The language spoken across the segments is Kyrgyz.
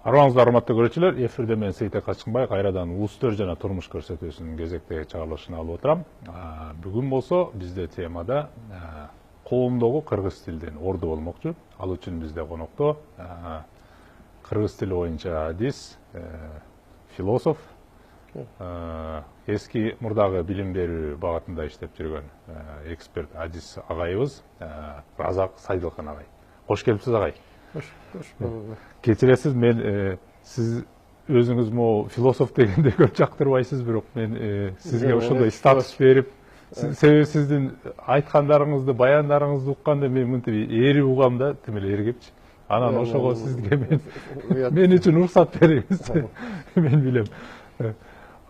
Арбаңыздар, урматтуу көрүүчүлөр, эфирде мен Сейтек Качкынбай кайрадан улустөр жана турмуш көрсөтүүсүнүн кезектеги чыгарылышын алып отурам. Бүгүн болсо бизде темада коомдогу кыргыз тилден орду болмокчу. Ал үчүн бизде конокто кыргыз тили боюнча адис, философ, эски мурдагы билим берүү багытында иштеп жүргөн эксперт адис агайыбыз Разак Сайдылкан агай. Кош келипсиз агай. Кечиресиз, мен сиз өзүңүз могу философ дегенде көп жактырбайсыз, бирок мен сизге ошондой статус берип, себеби сиздин айткандарыңызды, баяндарыңызды укканда мен мынтип эри угам да, тим эле эргепчи. Анан ошого сизге мен үчүн уруксат бериңиз. Мен билем.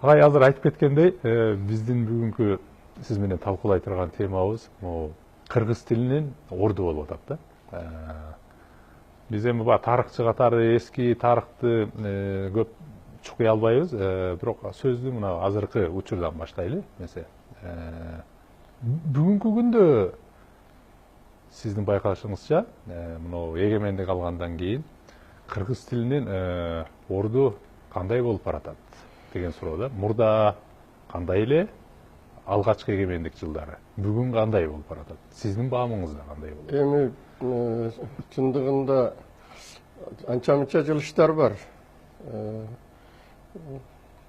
Агай азыр айтып кеткендей, биздин бүгүнкү сиз менен талкуулай турган темабыз могу кыргыз тилинин орду болуп атат да. Биз эми тарыхчы катары эски тарыхты көп чукуй албайбыз, бирок сөздү мына азыркы учурдан баштайлы. Бүгүнкү күндө сиздин байкашыңызча, мына эгемендик алгандан кийин кыргыз тилинин орду кандай болуп баратат деген суроо да. Мурда кандай эле, алгачкы эгемендик жылдары, бүгүн кандай болуп баратат? Сиздин баамыңызда кандай болот? Эми чындыгында анча-мынча жылыштар бар.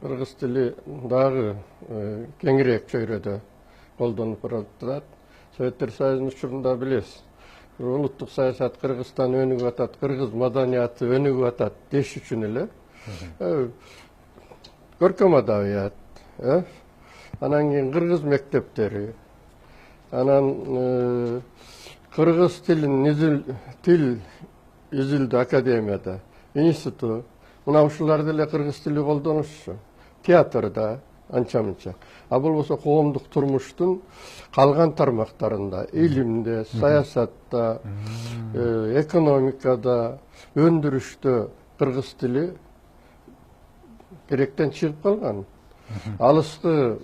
Кыргыз тили дагы кеңирээк чөйрөдө колдонуп баратат. Советтер Союзунун учурунда билесиз, улуттук саясат Кыргызстан өнүгүп атат, кыргыз маданияты өнүгүп атат деш үчүн эле көркөм адабият, анан кийин кыргыз мектептери, анан кыргыз тил изилдүү академияда, институт, мына ушулар деле кыргыз тили колдонушчу. Театрда анча-мынча. А болбосо коомдук турмуштун калган тармактарында, илимде, саясатта, экономикада, өндүрүштө кыргыз тили керектен чыгып калган. Алыскы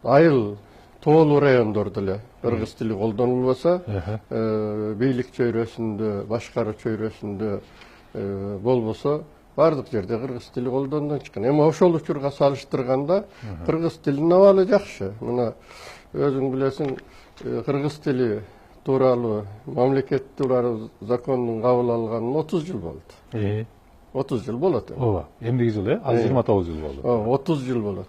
айыл тоолуу райондордо эле кыргыз тили колдонулбаса, бийлик чөйрөсүндө, башкаруу чөйрөсүндө болбосо, бардык жерде кыргыз тили колдондон чыккан. Эми ошол учурга салыштырганда кыргыз тилинин абалы жакшы. Мына өзүң билесиң, кыргыз тили тууралуу, мамлекет тууралуу закондун кабыл алганына 30 жыл болду. 30 жыл болот. Ооба, эмдиги жыл, азыр 29 жыл болду. 30 жыл болот.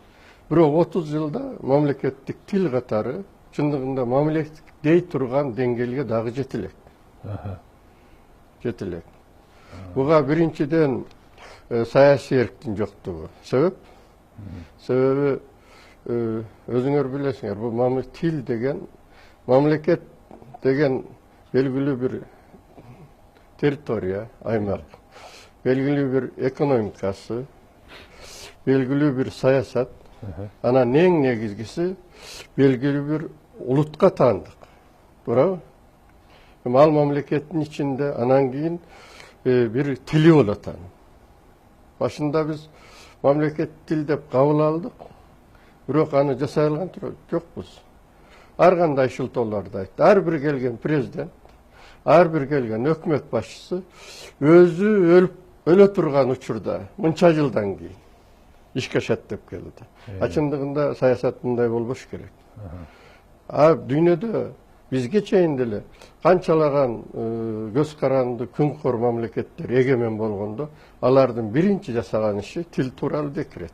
Бирок 30 жылда мамлекеттик тил катары чындыгында мамлекеттик дей турган деңгээлге дагы жетелек. Жетелек. Буга биринчиден саясий эрктин жоктугу себеп. Себеби өзүңөр билесиңер, бул тил деген, мамлекет деген белгилүү бир территория, аймак, белгилүү бир экономикасы, белгилүү бир саясат, анан эң негизгиси белгилүү бир улутка таандык. Туурабы? Ал мамлекеттин ичинде анан кийин бир тили болот анын. Башында биз мамлекет тил деп кабыл алдык, бирок аны жасай алган жокпуз. Ар кандай шылтоолорду айтты. Ар бир келген президент, ар бир келген өкмөт башчысы өзү өлө турган учурда, мынча жылдан кийин ишке шаттап келди. Чындыгында саясат мындай болбош керек. Дүйнөдө бизге чейин деле канчалаган көз каранды күнкөр мамлекеттер эгемен болгондо, алардын биринчи жасаган иши тил тууралуу декрет.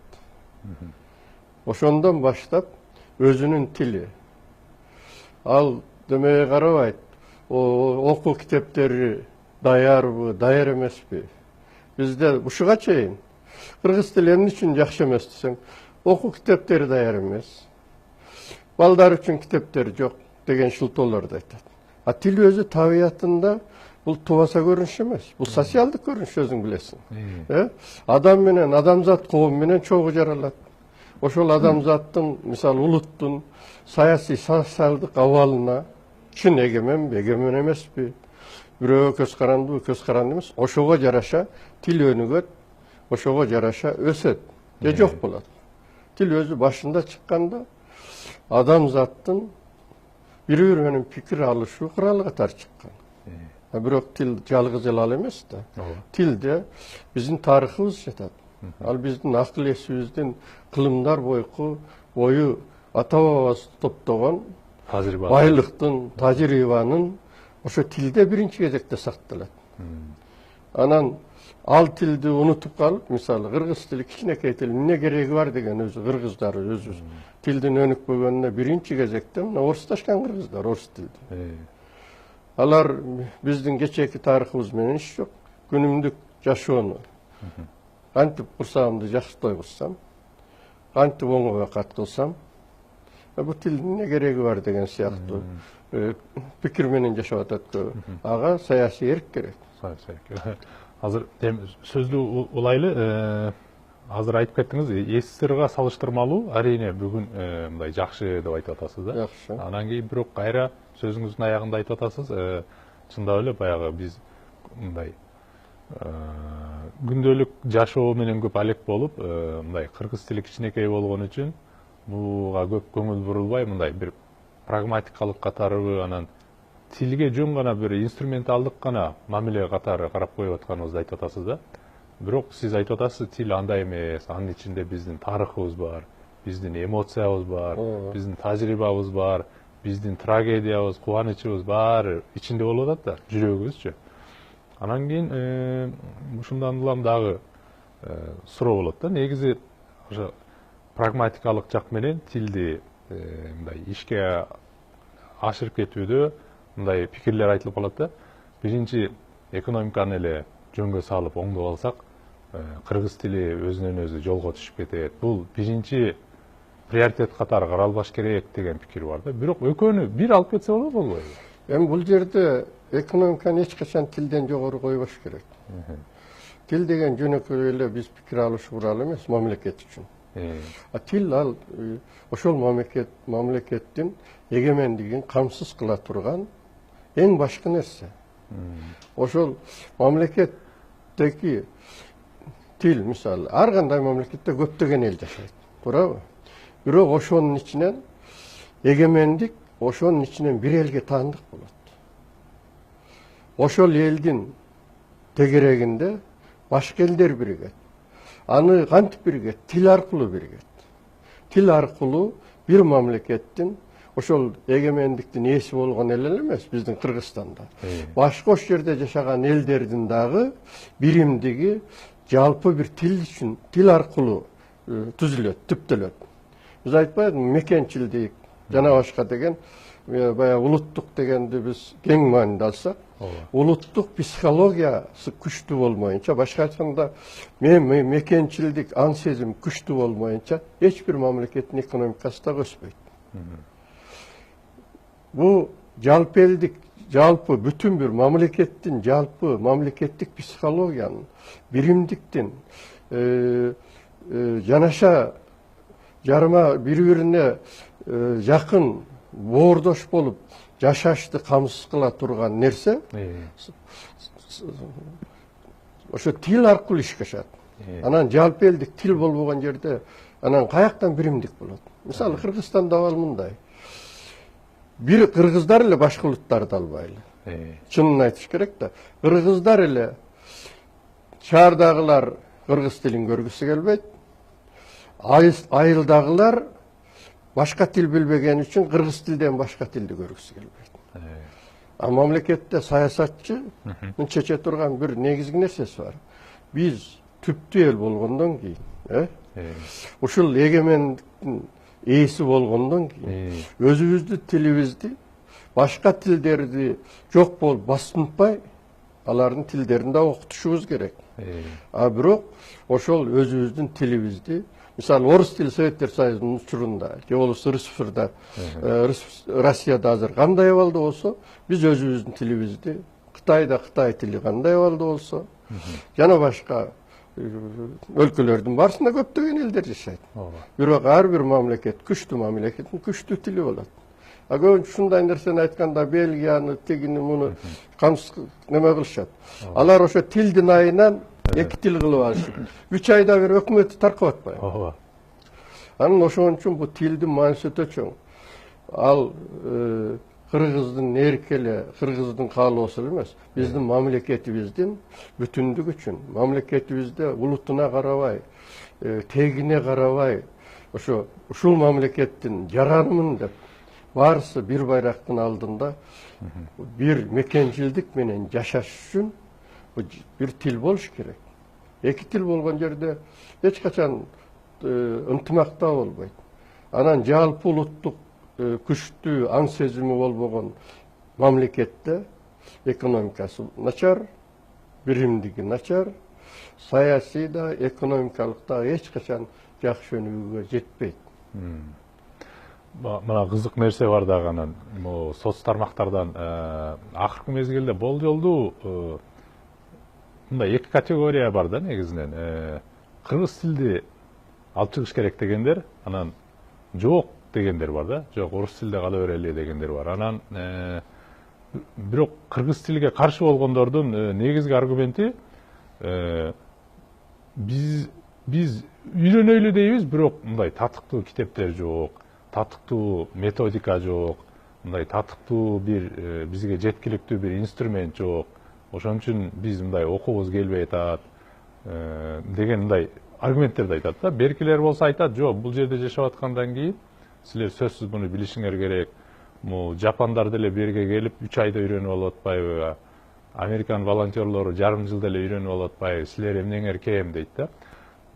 Ошондон баштап өзүнүн тили. Ал демеге карабайт, окуу китептери даярбы, даяр эмеспи. Бизде ушуга чейин кыргыз тили эмне үчүн жакшы эмес десең, окуу китептери даяр эмес, балдар үчүн китептер жок деген шылтоолорду айтат. Тил өзү табиятында бул тубаса көрүнүш эмес, бул социалдык көрүнүш, өзүң билесиң. Адам менен, адамзат коом менен чогуу жаралат. Ошол адамзаттын, мисалы улуттун саясий, социалдык абалына ким эгеменби, эгемен эмеспи, бирөө көз карандыбы, көз каранды эмес, ошого жараша тил өнүгөт, ошого жараша өсөт, же жок болот. Тил өзү башында чыкканда адамзаттын бири-бири менен пикир алышуу куралы катары чыккан. Бирок тил жалгыз эле ал эмес да. Ооба. Тилде биздин тарыхыбыз жатат. Ал биздин акыл эсибиздин кылымдар бою ата бабабыз топтогон Тажрыйба. байлыктын, тажрыйбанын ошо тилде биринчи кезекте сакталат. Анан ал тилди унутуп калып, мисалы кыргыз тили кичинекей тил эмне кереги бар деген өзү кыргыздар өзүбүз тилдин өнүкпөгөнүнө биринчи кезекте мына орусташкан кыргыздар орус тилди. Алар биздин кечээки тарыхыбыз менен иш жок. Күнүмдүк жашоону кантип курсагымды жакшы тойгузсам, кантип оңой кылсам, бул тилдин эмне кереги бар деген сыяктуу пикир менен жашап атат көбү. Ага саясий эрк керек. Азыр сөздү улайлы, азыр айтып кеттиңиз, СССРга салыштырмалуу арийне бүгүн мындай жакшы деп айтып атасыз да. Жакшы. Анан кийин бирок кайра сөзүңүздүн аягында айтып атасыз, чындап эле баягы биз мындай күндөлүк жашоо менен көп алек болуп, мындай кыргыз тили кичинекей болгон үчүн буга көп көңүл бурулбай, мындай бир прагматикалык катарыбы, анан тилге жөн гана бир инструменталдык гана мамиле катары карап коюп атканыбызды айтып атасыз да. Бирок сиз айтып атасыз, тил андай эмес, анын ичинде биздин тарыхыбыз бар, биздин эмоциябыз бар, биздин тажрыйбабыз бар, биздин трагедиябыз, кубанычыбыз баары ичинде болуп атат да, жүрөгүбүзчү. Анан кийин ушундан улам дагы суроо болот да, негизи ошо прагматикалык жак менен тилди мындай ишке ашырып кетүүдө мындай пикирлер айтылып калат да. Биринчи экономиканы эле жөнгө салып оңдоп алсак, кыргыз тили өзүнөн өзү жолго түшүп кетет. Бул биринчи приоритет катары каралбаш керек деген пикир бар да. Бирок экөөнү бир алып кетсе болот болбойбу? Эми бул жерде экономиканы эч качан тилден жогору койбош керек. Тил деген жөнөкөй эле биз пикир алыш куралы эмес мамлекет үчүн. Тил ал ошол мамлекеттин эгемендигин камсыз кыла турган эң башкы нерсе. Ошол мамлекеттеги тил, мисалы, ар кандай мамлекетте көптөгөн эл жашайт, туурабы? Бирок ошонун ичинен эгемендик, ошонун ичинен бир элге таандык болот. Ошол элдин тегерегинде башка элдер биригет. Аны кантип биригет? Тил аркылуу биригет. Тил аркылуу бир мамлекеттин ошол эгемендиктин ээси болгон эл эле эмес биздин Кыргызстанда. Башка ошол жерде жашаган элдердин дагы биримдиги жалпы бир тил үчүн тил аркылуу түзүлөт, түптөлөт. Биз айтпайбызбы, мекенчилдик жана башка деген, баягы улуттук дегенди биз кең мааниде алсак, улуттук психологиясы күчтүү болмоюнча, башка айтканда, мекенчилдик аң сезим күчтүү болмоюнча, эч бир мамлекеттин экономикасы да өспөйт. Бул жалпы элдик, жалпы бүтүн бир мамлекеттин жалпы мамлекеттик психологиянын, биримдиктин жанаша жарыма бири-бирине жакын боордош болуп жашашты камсыз кыла турган нерсе ошо тил аркылуу ишке ашат. Анан жалпы элдик тил болбогон жерде анан каяктан биримдик болот? Мисалы Кыргызстанда ал мындай. Бир кыргыздар эле башка улуттарды албайлы. Чынын айтыш керек да. Кыргыздар эле шаардагылар кыргыз тилин көргүсү келбейт. Айылдагылар башка тил билбеген үчүн кыргыз тилден башка тилди көргүсү келбейт. А мамлекетте саясатчынын чече турган бир негизги нерсеси бар. Биз түптүү эл болгондон кийин, ушул эгемендиктин ээси болгондон кийин өзүбүздүн тилибизди, башка тилдерди жок болуп басынтпай, алардын тилдерин да окутушубуз керек. А бирок ошол өзүбүздүн тилибизди, мисалы орус тили Советтер Союзунун учурунда, же болбосо РСФСРда, Россияда азыр кандай абалда болсо, биз өзүбүздүн тилибизди, Кытайда Кытай тили кандай абалда болсо, жана башка өлкөлөрдүн барысында көптөгөн элдер жашайт. Бирок ар бир мамлекет, күчтүү мамлекеттин күчтүү тили болот. А көбүнчө ушундай нерсени айтканда Бельгияны, тигини муну камсыз неме кылышат. Алар ошо тилдин айынан эки тил кылып алышып, 3 айда бир өкмөттү таркап атпайбы. Анан ошон үчүн бул тилдин мааниси өтө чоң. Ал Kırgızdın erkele, Kırgızdın kaloosu emez. Bizdin mamleketimizdin bütündük üçün, mamleketimizde ulutuna karabay, tegine karabay, uşul mamlekettin jaranımın dep barысы bir bayraktın aldığında bir mekençildik menen yaşaş üçün bir til boluş kerek. Eki til bolgan jerde hiç kaçan ынтымакта болбойт. Анан жалпы улуттук күчтүү аң сезими болбогон мамлекетте экономикасы начар, биримдиги начар, саясий да, экономикалык да эч качан жакшы өнүгүүгө жетпейт. Мына кызык нерсе бар дагы анан соц тармактардан акыркы мезгилде болжолдуу мындай эки категория бар да негизинен. Кыргыз тилди алып чыгыш керек дегендер, анан жок дегендер бар да. Жок, орус тилде кала берели дегендер бар. Анан бирок кыргыз тилге каршы болгондордун негизги аргументи биз үйрөнөйлү дейбиз, бирок мындай татыктуу китептер жок, татыктуу методика жок, мындай татыктуу бир бизге жеткиликтүү бир инструмент жок. Ошон үчүн биз мындай окугубуз келбей атат деген мындай аргументтерди айтат да. Беркилер болсо айтат, жок, бул жерде жашап аткандан кийин силер сөзсүз муну билишиңер керек. Жапандар деле берге келип 3 айда үйрөнүп алып атпайбы? Американ волонтерлору жарым жылда эле үйрөнүп алып атпайбы? Силер эмнеңер кем дейт да.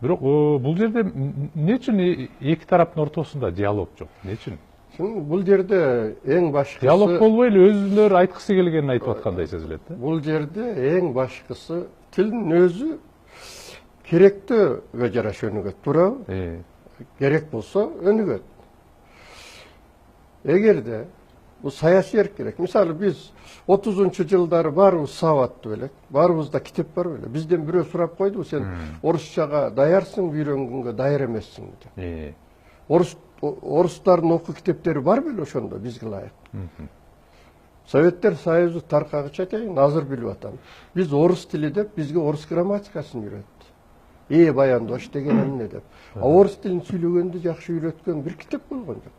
Бирок бул жерде эмне үчүн эки тараптын ортосунда диалог жок? Эмне үчүн? Бул жерде эң башкысы диалог болбой эле өзүлөр айткысы келгенин айтып аткандай сезилет да. Бул жерде эң башкысы тилдин өзү керектүүгө жараша өнүгөт, туурабы? Керек болсо өнүгөт. Эгерде бул саясий эркинлик, мисалы биз 30-жылдары баарыбыз сабаттуу элек, баарыбызда китеп бар беле. Бизден бирөө сурап койду, сен орусчага даярсың, үйрөнгөнгө даяр эмессиң деп. Орустардын окуу китептери бар беле ошондо бизге ылайык. Советтер Союзу таркагыча чейин азыр билип атам. Биз орус тили деп бизге орус грамматикасын үйрөттү. Баяндош деген эмне деп. Орус тилин сүйлөгөндү жакшы үйрөткөн бир китеп болгон жок.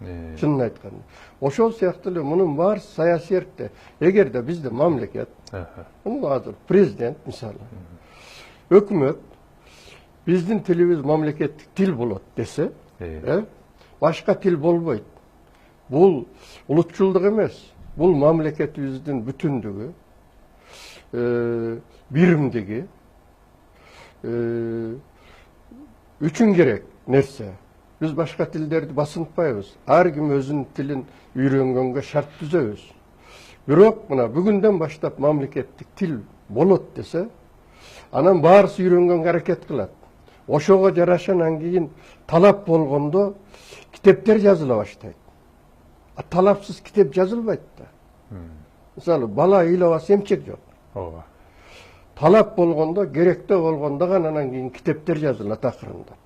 Чынын айтканда. Ошол сыяктуу эле мунун баары саясий эркте. Эгерде бизде мамлекет, азыр президент мисалы, өкмөт биздин тилибиз мамлекеттик тил болот десе, башка тил болбойт. Бул улутчулдук эмес. Бул мамлекетибиздин бүтүндүгү, биримдиги үчүн керек нерсе. Biz başka tillerdi basınıpayız. Her kim özünün tilin үйрөнгөнгө şart түзөбүз. Бирок мына бүгүндөн баштап мамлекеттик тил болот десе, анан баарысы үйрөнгөнгө аракет кылат. Ошого жарашанан кийин талап болгондо китептер жазыла баштайт. Талапсыз китеп жазылбайт да. Мисалы бала ыйлабасы эмчек жок. Ооба. Талап болгондо, керектөө болгондо гана анан кийин китептер жазылат акырында.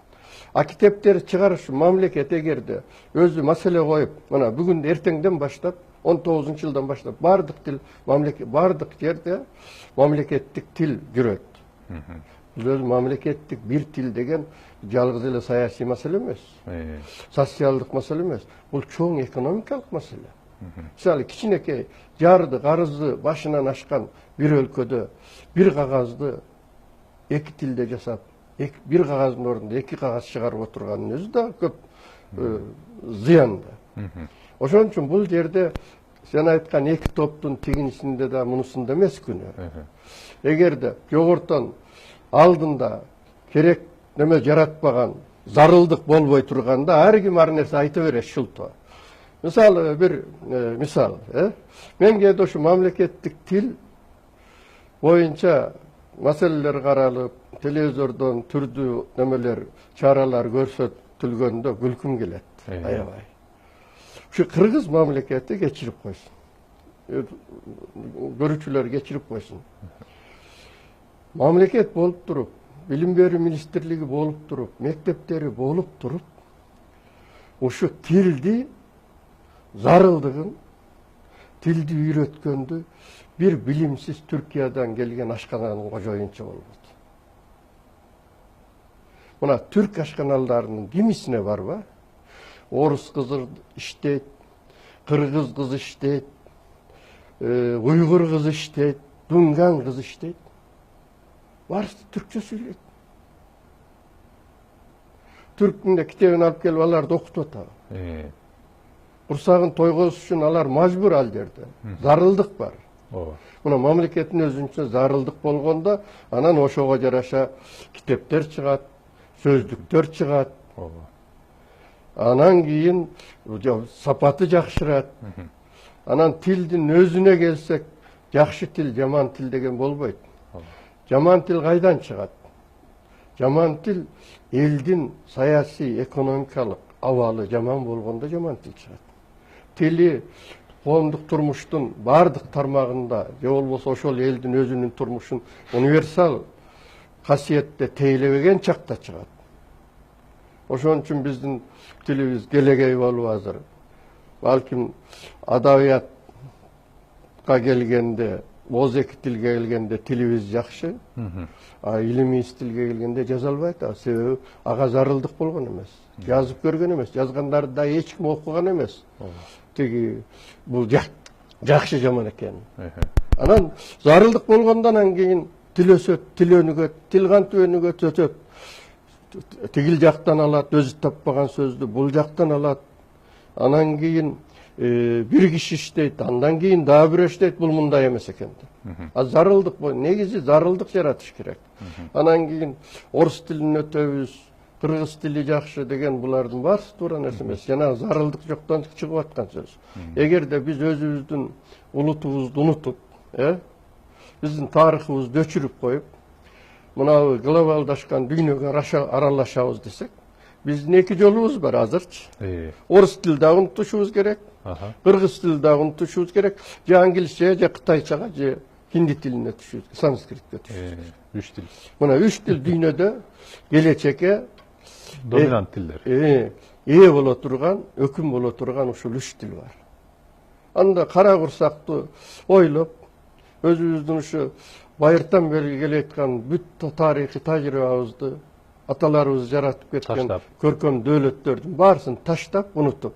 Китептер чыгарыш мамлекет эгерде өзү маселе коюп, мына бүгүн эртеңден баштап 19-жылдан баштап бардык тил мамлекет бардык жерде мамлекеттик тил жүрөт. Бул өзү мамлекеттик бир тил деген жалгыз эле саясий маселе эмес. Социалдык маселе эмес. Бул чоң экономикалык маселе. Мисалы кичинекей жарды, карызы башынан ашкан бир өлкөдө бир кагазды эки тилде жасап, бир кагаздын ордунда эки кагаз чыгарып отурганын өзү да көп зыян да. Ошон үчүн бул жерде сен айткан эки топтун тигинисинде да мунусунда эмес күнөө. Эгерде жогортон алдында керек неме жаратпаган, зарылдык болбой турганда ар ким ар нерсе айта берет шулто. Мисалы бир мисал, мен кээде ошо мамлекеттик тил боюнча маселелер каралып, телевизордон түрдүү немелер, чаралар көрсөтүлгөндө күлкүм келет. Аябай. Ушу кыргыз мамлекети кечирип койсун. Көрүүчүлөр кечирип койсун. Мамлекет болуп туруп, билим берүү министрлиги болуп туруп, мектептери болуп туруп, ушу тилди зарылдыгын, тилди үйрөткөндү бир билимсиз Түркиядан келген ашкананын кожоюнчу болбойт. Мына түрк ашканаларынын кимисине барба, орус кызы иштейт, Kırgız kız işteyt, Uygur kız işteyt, Dungan kız işteyt. Barısı Türkçe söyleyet. Türk'ün de kitabını alıp gelip alardı okutu ota. Kursağın toygoz üçün alar majbur alderde. Zarıldık var. Buna mamleketin özünçe zarıldık bolgonda anan oşoga jaraşa kitepler çıgat, sözdükler çıgat. Anan keyin sapatı jakşırat. Anan tildin özüne gelsek, jakşı til, jaman til degen bolboyt. Jaman til kaydan çıgat? Jaman til eldin sayasi, ekonomikalık avalı jaman bolgonda jaman til çıgat. Tili коомдук турмуштун бардык тармагында же болбосо ошол элдин өзүнүн турмушун универсал касиетте тейлебеген чакта чыгат. Ошон үчүн биздин тилибиз келегей болуп азыр. Балким адабиятка келгенде, оз эки тилге келгенде тилибиз жакшы, а илимий тилге келгенде жаза албайт. Себеби ага зарылдык болгон эмес. Жазып көргөн эмес, жазгандарды да эч ким окуган эмес. Теги бул жакшы жаман экен. Анан зарылдык болгондон кийин тил өсөт, тил өнүгөт, тил кантип өнүгөт өтөт. Тигил жактан алат, өзү таппаган сөздү бул жактан алат. Анан кийин бир киши иштейт, андан кийин дагы бирөө иштейт, бул мындай эмес экен. Зарылдык негизи зарылдык жаратыш керек. Анан кийин орус тилин өтөбүз, кыргыз тили жакшы деген булардын баары туура нерсе эмес. Жана зарылдык жоктон чыгып аткан сөз. Эгерде биз өзүбүздүн улутубузду унутуп, биздин тарыхыбызды өчүрүп коюп, мына глобалдашкан дүйнөгө аралашабыз десек, биздин эки жолубуз бар азырчы. Орус тилди дагы унутушубуз керек, кыргыз тилди дагы унутушубуз керек, же англисче, же кытайчага, же хинди тилине түшүбүз, санскритке түшүбүз. Үч тил. Мына үч тил дүйнөдө келечекке доминант тилдер. Ээ боло турган, өкүм боло турган ушул үч тил бар. Анда кара курсактуу ойлоп, өзүбүздүн ушу байыртан бери келеаткан бүт тарыхый тажрыйбабызды, аталарыбыз жаратып кеткен көркөм дөөлөттөрдүн баарысын таштап, унутуп,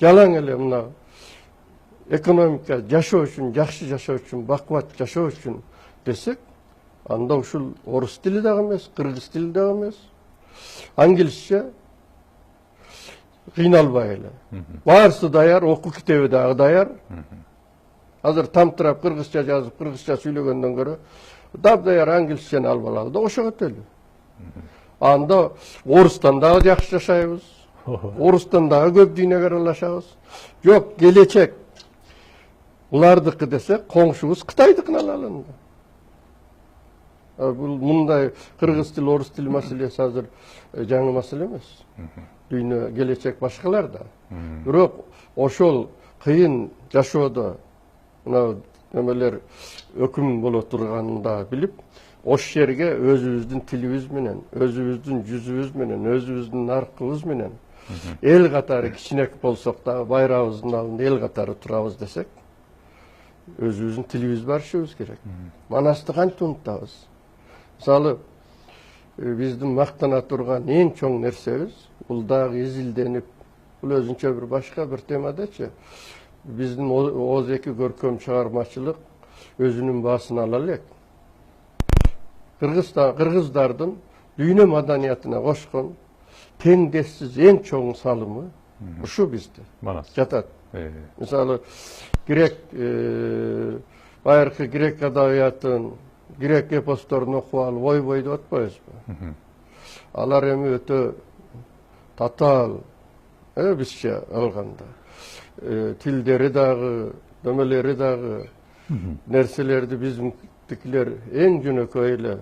жалаң эле мына экономика жашоо үчүн, жакшы жашоо үчүн, бакубат жашоо үчүн десек, анда ушул орус тили дагы эмес, кыргыз тили дагы эмес, англисче кыйналбай эле. Баарысы даяр, окуу китеби дагы даяр. Азыр тамтырап кыргызча жазып, кыргызча сүйлөгөндөн көрө даяр англисчени алып алалы да ошого эле. Анда орустан дагы жакшы жашайбыз. Орустан дагы көп дүйнөгө аралашабыз. Жок, келечек булардыкы десек, коңшубуз Кытайдыкын алалы. Бул мындай кыргыз тил, орус тил маселеси азыр жаңы маселе эмес. Дүйнө келечек башкаларда. Бирок ошол кыйын жашоодо мына немелер өкүм боло турганында билип, ош жерге өзүбүздүн тилибиз менен, өзүбүздүн жүзүбүз менен, өзүбүздүн наркыбыз менен эл катары кичинек болсок да байрагыбыздын алдында эл катары турабыз десек, өзүбүздүн тилибиз бар ішибиз керек. Манасты кантип унутабыз? Мисалы, биздин мактана турган эң чоң нерсебиз, бул дагы изилденип, бул өзүнчө бир башка бир темадачы, биздин ооз-эки көркөм чыгармачылык өзүнүн баасын ала элек. Кыргыздардын дүйнө маданиятына кошкон теңдессиз эң чоң салымы ушу бизде жатат. Мисалы, байыркы грек адабиятын, грек эпосторун окуп алып ой-бой деп атпайбызбы? Алар эми өтө татаал, бизче алганда. Тилдери дагы, дөмөлөрү дагы, нерселерди биздикилер эң жөнөкөй эле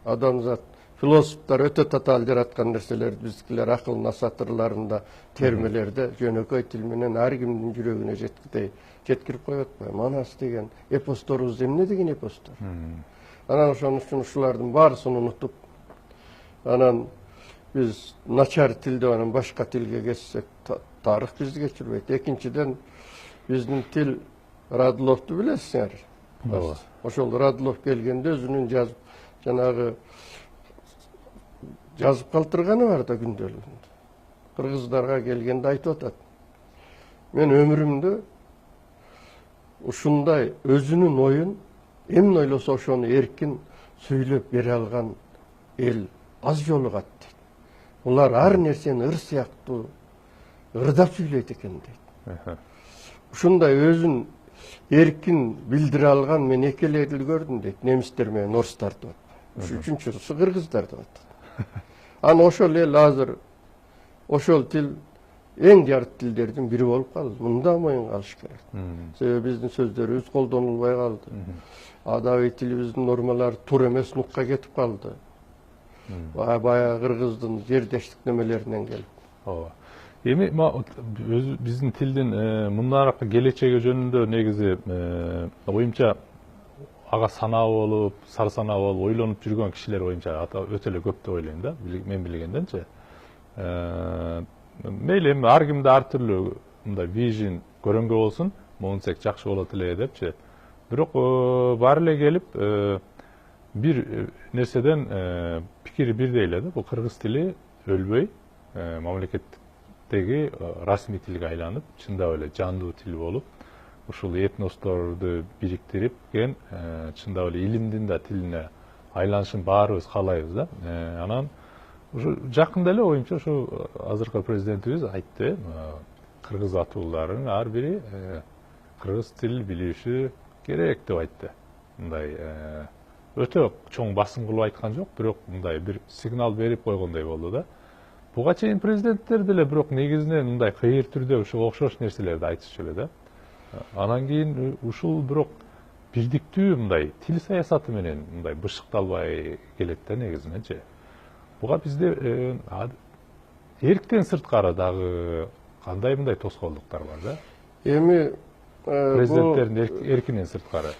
адамзат, философтор өтө татаал жараткан нерселерди биздикилер акыл сатырларында, термелерде жөнөкөй тил менен ар кимдин жүрөгүнө жеткирип коюп атпайбы? Манас деген эпосторубуз эмне деген эпостор? Анан ошон үчүн ушулардын баарысын унутуп, анан биз начар тилде анан башка тилге кетсек, тарых бизди кечирбейт. Экинчиден, биздин тил Радловду билесиңер. Ошол Радлов келгенде өзүнүн жазып, жанагы жазып калтырганы бар да күндөлүгүндө. Кыргыздарга келгенде айтып атат. мен өмүрүмдө ушундай өзүнүн оюн эмне ойлосо ошону эркин сүйлөп бере алган эл аз жолугат дейт. Улар ар нерсени ыр сыяктуу ырдап сүйлөйт экен дейт. Ушундай өзүн эркин билдире алган мен эки эле эл көрдүм дейт. Немистер менен орустарды деп. Үчүнчүсү кыргыздарды деп. Анан ошол эл азыр ошол тил эң жат тилдердин бири болуп калды. Мында моюн калыш керек. Себеби биздин сөздөрүбүз колдонулбай калды. Адабий тилибиздин нормалары туура эмес нукка кетип калды. Баягы кыргыздын жердештик немелеринен келип. Ооба. Эми биздин тилдин мындаракы келечеги жөнүндө негизи оюмча ага санаа болуп, сар санаа болуп ойлонуп жүргөн кишилер оюмча өтө эле көп деп ойлойм да, мен билгенденчи. Мейли эми ар кимде ар түрлүү мындай вижн көрөнгө болсун, монсек жакшы болот эле депчи. Бирок баары эле келип бир нерседен пикири бирдей эле да. Бул кыргыз тили өлбөй, мамлекеттеги расмий тилге айланып, чындап эле жандуу тил болуп, ушул этносторду бириктирипкен чындап эле илимдин да тилине айланышын баарыбыз каалайбыз да. Анан ушу жакында эле оюмча ушу азыркы президентибиз айтты, кыргыз атууларынын ар бири кыргыз тил билиши керек деп айтты. Мындай өтө чоң басым кылып айткан жок, бирок мындай бир сигнал берип койгондой болду да. Буга чейин президенттер деле бирок негизинен мындай кыйыр түрдө ушуга окшош нерселерди айтышчу эле да. Анан кийин ушул бирок бирдиктүү мындай тил саясаты менен мындай бышыкталбай келет да негизиненчи. Буга бизде эрктен сырткары дагы кандай мындай тоскоолдуктар бар да? Эми президенттердин эркинен сырткары.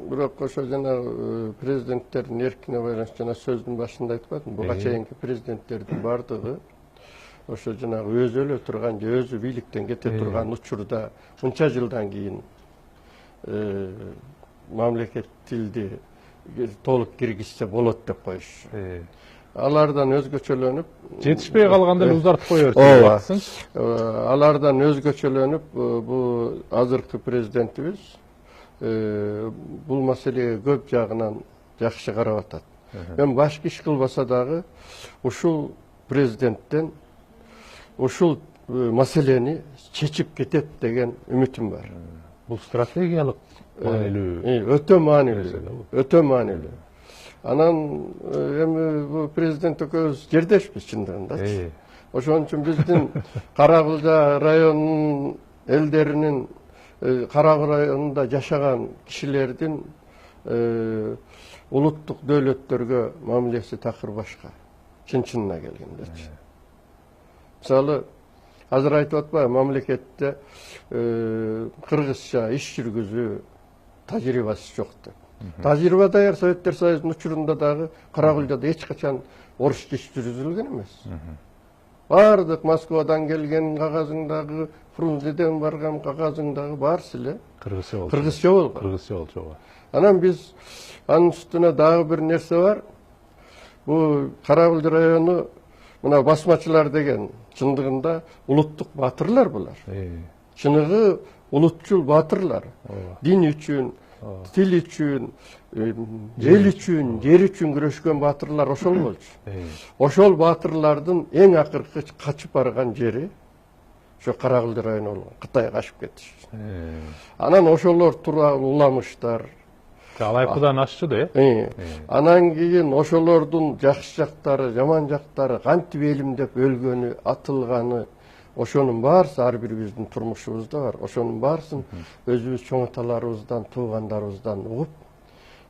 Бирок ошо жанагы президенттердин эркине байланыштуу жана сөздүн башында айтып атам. Буга чейинки президенттердин бардыгы ошо жанагы өзү өлө турган же өзү бийликтен кете турган учурда мынча жылдан кийин мамлекет тилди толук киргизсе болот деп коюш. Алардан өзгөчөлөнүп жетишпей калганда эле узартып кое берсин. Алардан өзгөчөлөнүп бул азыркы президентибиз бул маселеге көп жагынан жакшы карап атат. Мен башка иш кылбаса дагы ушул президенттен ушул маселени чечип кетет деген үмүтүм бар. Бул стратегиялык маанилүү. Өтө маанилүү. Өтө маанилүү. Анан эми бул президент экөөбүз жердешпиз чындыгында. Ошон үчүн биздин Каракылжа районунун элдеринин Каракөл районунда жашаган кишилердин улуттук дөөлөттөргө мамилеси такыр башка. Чын-чынына келгендечи. Мисалы, азыр айтып атпайбы, мамлекетте кыргызча иш жүргүзүү тажрыйбасы жок деп. Тажрыйба даяр Советтер Союзунун учурунда дагы Каракөлжөдө эч качан орусча иш жүргүзүлгөн эмес. Бардык Москвадан келген кагазыңдагы, Фрунзеден барган кагазыңдагы баарысы эле кыргызча болгон. Анан биз анын үстүнө дагы бир нерсе бар. Бул Каракөл району мына басмачылар деген чындыгында улуттук баатырлар булар. Чыныгы улутчул баатырлар. Дин үчүн, тил үчүн, эл үчүн, жер үчүн күрөшкөн баатырлар ошол болчу. Ошол баатырлардын эң акыркы качып барган жери ошо Каракөл району болгон. Кытайга качып кетишти. Анан ошолор тууралуу уламыштар, алайкудан ашчу да. Анан кийин ошолордун жакшы жактары, жаман жактары, кантип элимдеп өлгөнү, атылганы, ошонун баарысы ар бирибиздин турмушубузда бар. Ошонун баарысын өзүбүз чоң аталарыбыздан, туугандарыбыздан угуп,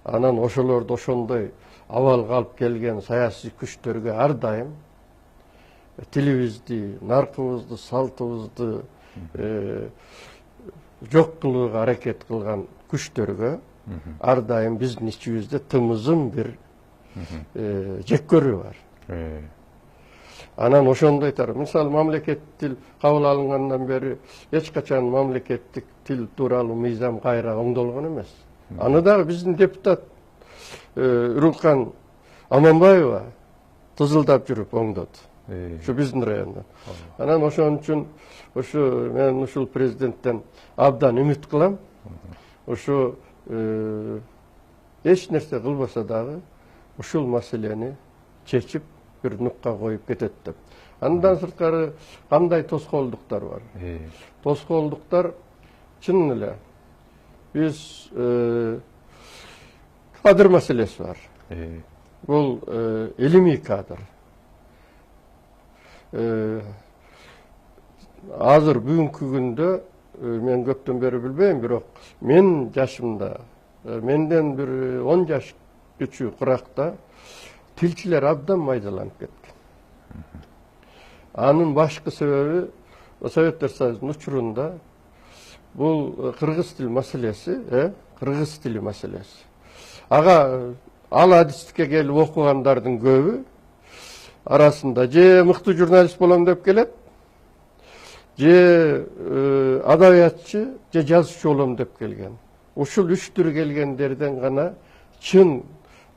анан ошолорду ошондой абалга алып келген саясий күчтөргө ар дайым тилибизди, наркыбызды, салтыбызды жок кылууга аракет кылган күчтөргө ар дайым биздин ичибизде тымызым бир жек көрүү бар. Анан ошондой тарап, мисалы мамлекет тил кабыл алынгандан бери эч качан мамлекеттик тил тууралуу мыйзам кайра оңдолгон эмес. Аны дагы биздин депутат Үрүлкан Аманбаева тызылдап жүрүп оңдоду. Şu bizdin rayondan. Anan oşon üçün oşu men uşul prezidentten abdan ümit kılam. Oşu eç nerse kılbasa dagı uşul maseleni çeçip bir nukka koyup ketet dep. Andan sırtkары kандай toskоолдуктар var. Toskоолдуктар çın эле. Biz kadr meselesi var. Bu ilmi kadr. Azır bugünkü günde men köpten beri bilbeyim, birok men yaşımda, menden bir 10 yaş küçük Irak'ta tilçiler abdan maydalanıp ketken. Anın başka sebebi Sovetler Soyuzu'nun uçurunda bu Kırgız dili meselesi, Kırgız dili meselesi. Ağa al hadislikке gelip okugandardın köbü arasında je mıktı jurnalist bolam dep kelet, je adabiyatçı, je жазуучу bolam dep kelgen. Uşul üç tür gelgenlerden gana çın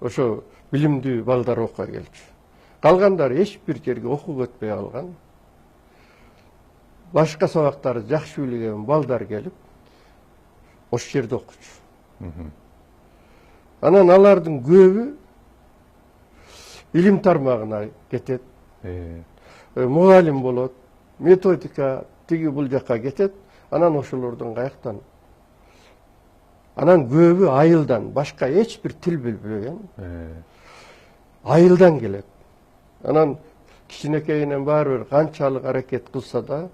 oşo bilimdүү balдар okuğa gelçi. Kalgandar hiçbir yerge oku ötpey algan. Başka sabakları jakşı bilgen balдар gelip oş yerde okuçu. Anan alardın köbü bilim tarmağına ketet. Mugalim bolot, metodika tigi bul jaka ketet. Anan oşulurdun kayaktan. Anan köbü ayıldan, başka hiçbir til bilbegen. Ayıldan gelet. Anan kişinekeyinen baribir kançalık hareket kılsa da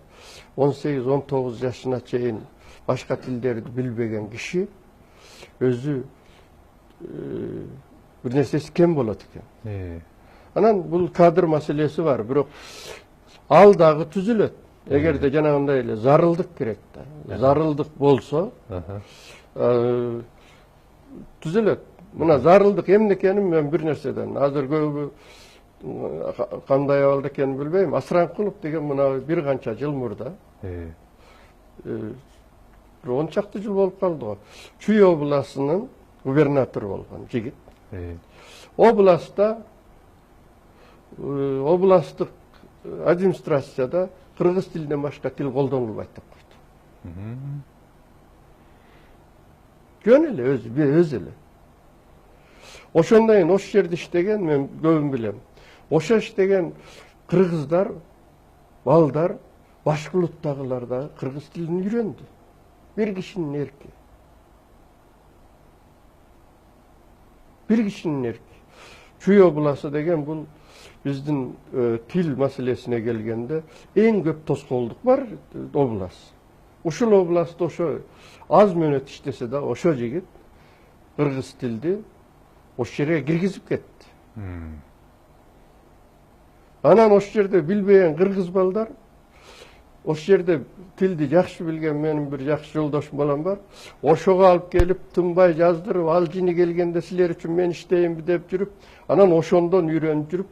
18-19 yaşına çeyin başka tillerdi bilbegen kişi özü bir nersesi kem bolat eken. Anan bu kadr meselesi var. Birok al dağı tüzület. Eğer de janagınday ele zarıldık kerek da. Zarıldık bolsa tüzület. Buna zarıldık emnekenim men bir nerseden. Hazır köbü kanday aldı eken bilbeyim. Asrankulup degen buna bir kança jıl murda. 10 çaktı jıl bolup kaldı o. Çuy oblasının gubernatörü bolgan jigit. Oblastda oblastlık administrasiyada Kırgız tilinden başka til koldanılmayt dep koydu. Göneli öz ele. Oşondayn oş yerde iştegen men köbün bilem. Oşa iştegen Kırgızlar, baldar başka ulutdagılar da Kırgız tilini үйröndü. Bir kişinin erki. Bir kişinin erki. Çuy oblası degen bu bizdin til meselesine gelgende en köp toskolduk var oblas. Uşul oblastda oşo az mönet iştese de oşo jigit Kırgız tildi oş yere kirgizip ketti. Anan oş yerde bilbeyen Kırgız baldar oş yerde tildi jakşı bilgen menin bir jakşı joldoşum bolan var. Oşoga alıp gelip tınbay jazdırıp al jini gelgende siler üçün men işteyim dep жүрүp anan oşondan үйрөнүp жүрүp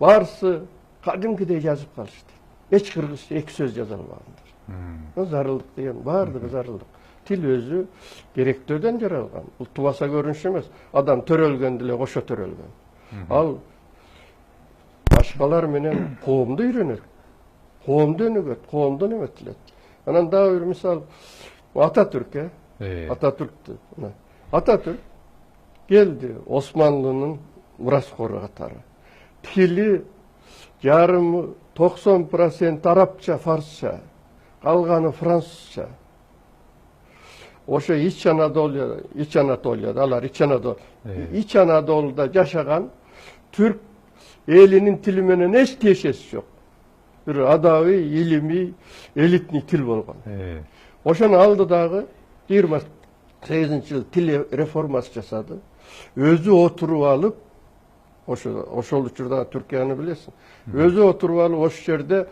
barısı kadimkide yazıp kalıştı. Hiç Kırgızca iki söz yazılmagandır. Zarıldık diyen vardır zarıldık. Til özü gerektörden jaralgan. Bu tubasa görünüş emez. Adam törölgen dile koşa törölgen. Al başkalar menen koğumda үйrөнür. Koğumda önügöt, koğumdan ömetilet. Anan daha bir misal Atatürk Atatürk'tü. Atatürk geldi Osmanlı'nın muraskoru katары. Tili yarımı 90% Arapça, Farsça, kalganı Fransızca. Oşo İç Anadolu'da, alar İç Anadolu. İç Anadolu'da yaşayan Türk elinin tili menen hiç teşesi yok. Bir adavi, ilimi, elitni til bolgan. Oşonu aldı dağı 28 yıl til reforması jasadı. Özü oturup alıp oşol uçurda Türkiye'ni bilesin. Özü oturup alıp oş yerde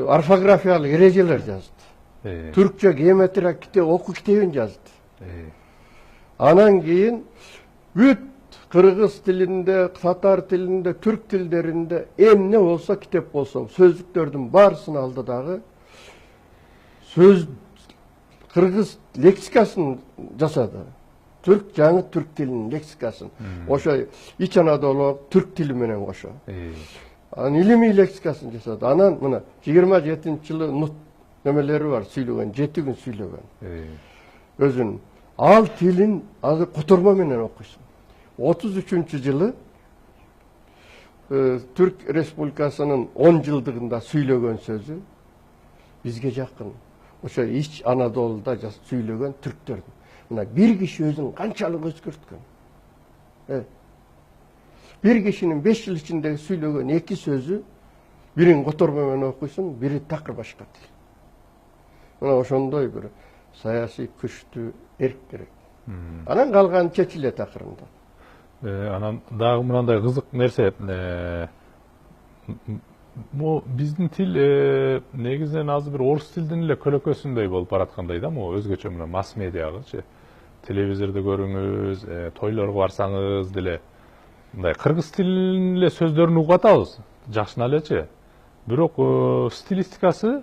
orfografiyalı ereceler yazdı. Türkçe geometri kitap oku kitabını yazdı. Anan keyin büt Kırgız tilinde, Tatar tilinde, Türk tillerinde ne olsa kitap olsa sözlüklerden barısını aldı dağı. Söz Kırgız leksikasını jasadı. Жаңы Türk dilinin leksikasını. Oşa İç Anadolu Türk dili menen oşa. Анан илимий лексикасын жасады. Анан мына 27-жылы нут немелери бар, сүйлөгөн, 7 күн сүйлөгөн. Өзүн ал тилин азыр котормо менен окуйсуң. 33-жылы Түрк Республикасынын 10 жылдыгында сүйлөгөн сөзү бизге жакын. Ошо Ич Анадолуда сүйлөгөн түрктөрдүн. Мына бир киши өзүн канчалык өзгөрткөн. Bir kişinin 5 yıl içinde söylediğin 2 sözü birin kotormamen okuysun, biri takır başka dil. Buna oşondoy bir sayasi күчтүү erk керек. Анан калган чечиле такырында. Анан дагы мындай кызык нерсе, бу биздин тил негизинен азыр бир орус тилдин эле көлөкөсүндөй болуп бараткандай да, могу өзгөчө мына масс медиагычы. Телевизордо көрүңүз, тойлорго барсаңыз деле мындай кыргыз тилинин эле сөздөрүн угуп атабыз, жакшына элечи. Бирок стилистикасы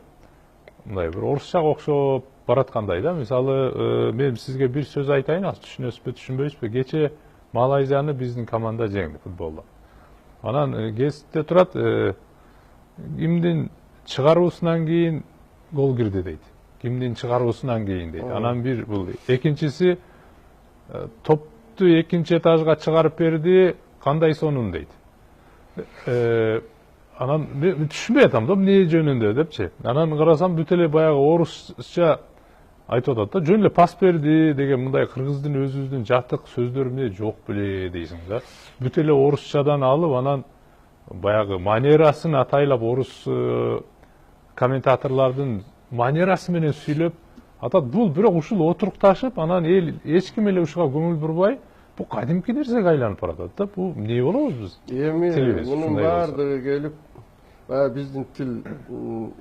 мындай бир орусчага окшоп бараткандай да. Мисалы, мен сизге бир сөз айтайын, аз түшүнөсүзбү, түшүнбөйсүзбү? Кече Малайзияны биздин команда жеңди футболдо. Анан кесипте турат, кимдин чыгаруусунан кийин гол кирди дейт. Кимдин чыгаруусунан кийин дейт. Анан бир бул экинчиси топту экинчи этажга чыгарып берди, кандай сонун дейт. Анан мен түшүнбөй атам да, эмне жөнүндө депчи. Анан карасам бүт эле баягы орусча айтып атат да, жөн эле пас берди деген мындай кыргыздын өзүбүздүн жатык сөздөр эмне жок беле дейсиң да. Бүт эле орусчадан алып, анан баягы манерасын атайлап орус комментаторлордун манерасы менен сүйлөп атат. Бул бирок ушул отурукташып, анан эл эч ким эле ушуга көңүл бурбай, бу кадимки нерсеге айланып баратат да. Бу эмне болобуз биз? Эми мунун баардыгы келип, биздин тил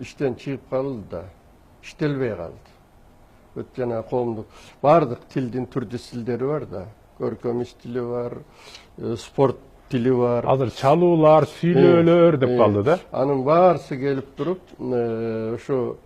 иштен чыгып калды да, иштелбей калды. Жана коомдук баардык тилдин түрдүү стилдери бар да. Көркөм стили бар, спорт тили бар. Азыр чалуулар, сүйлөөлөр деп калды да. Анын баарысы келип туруп, ошо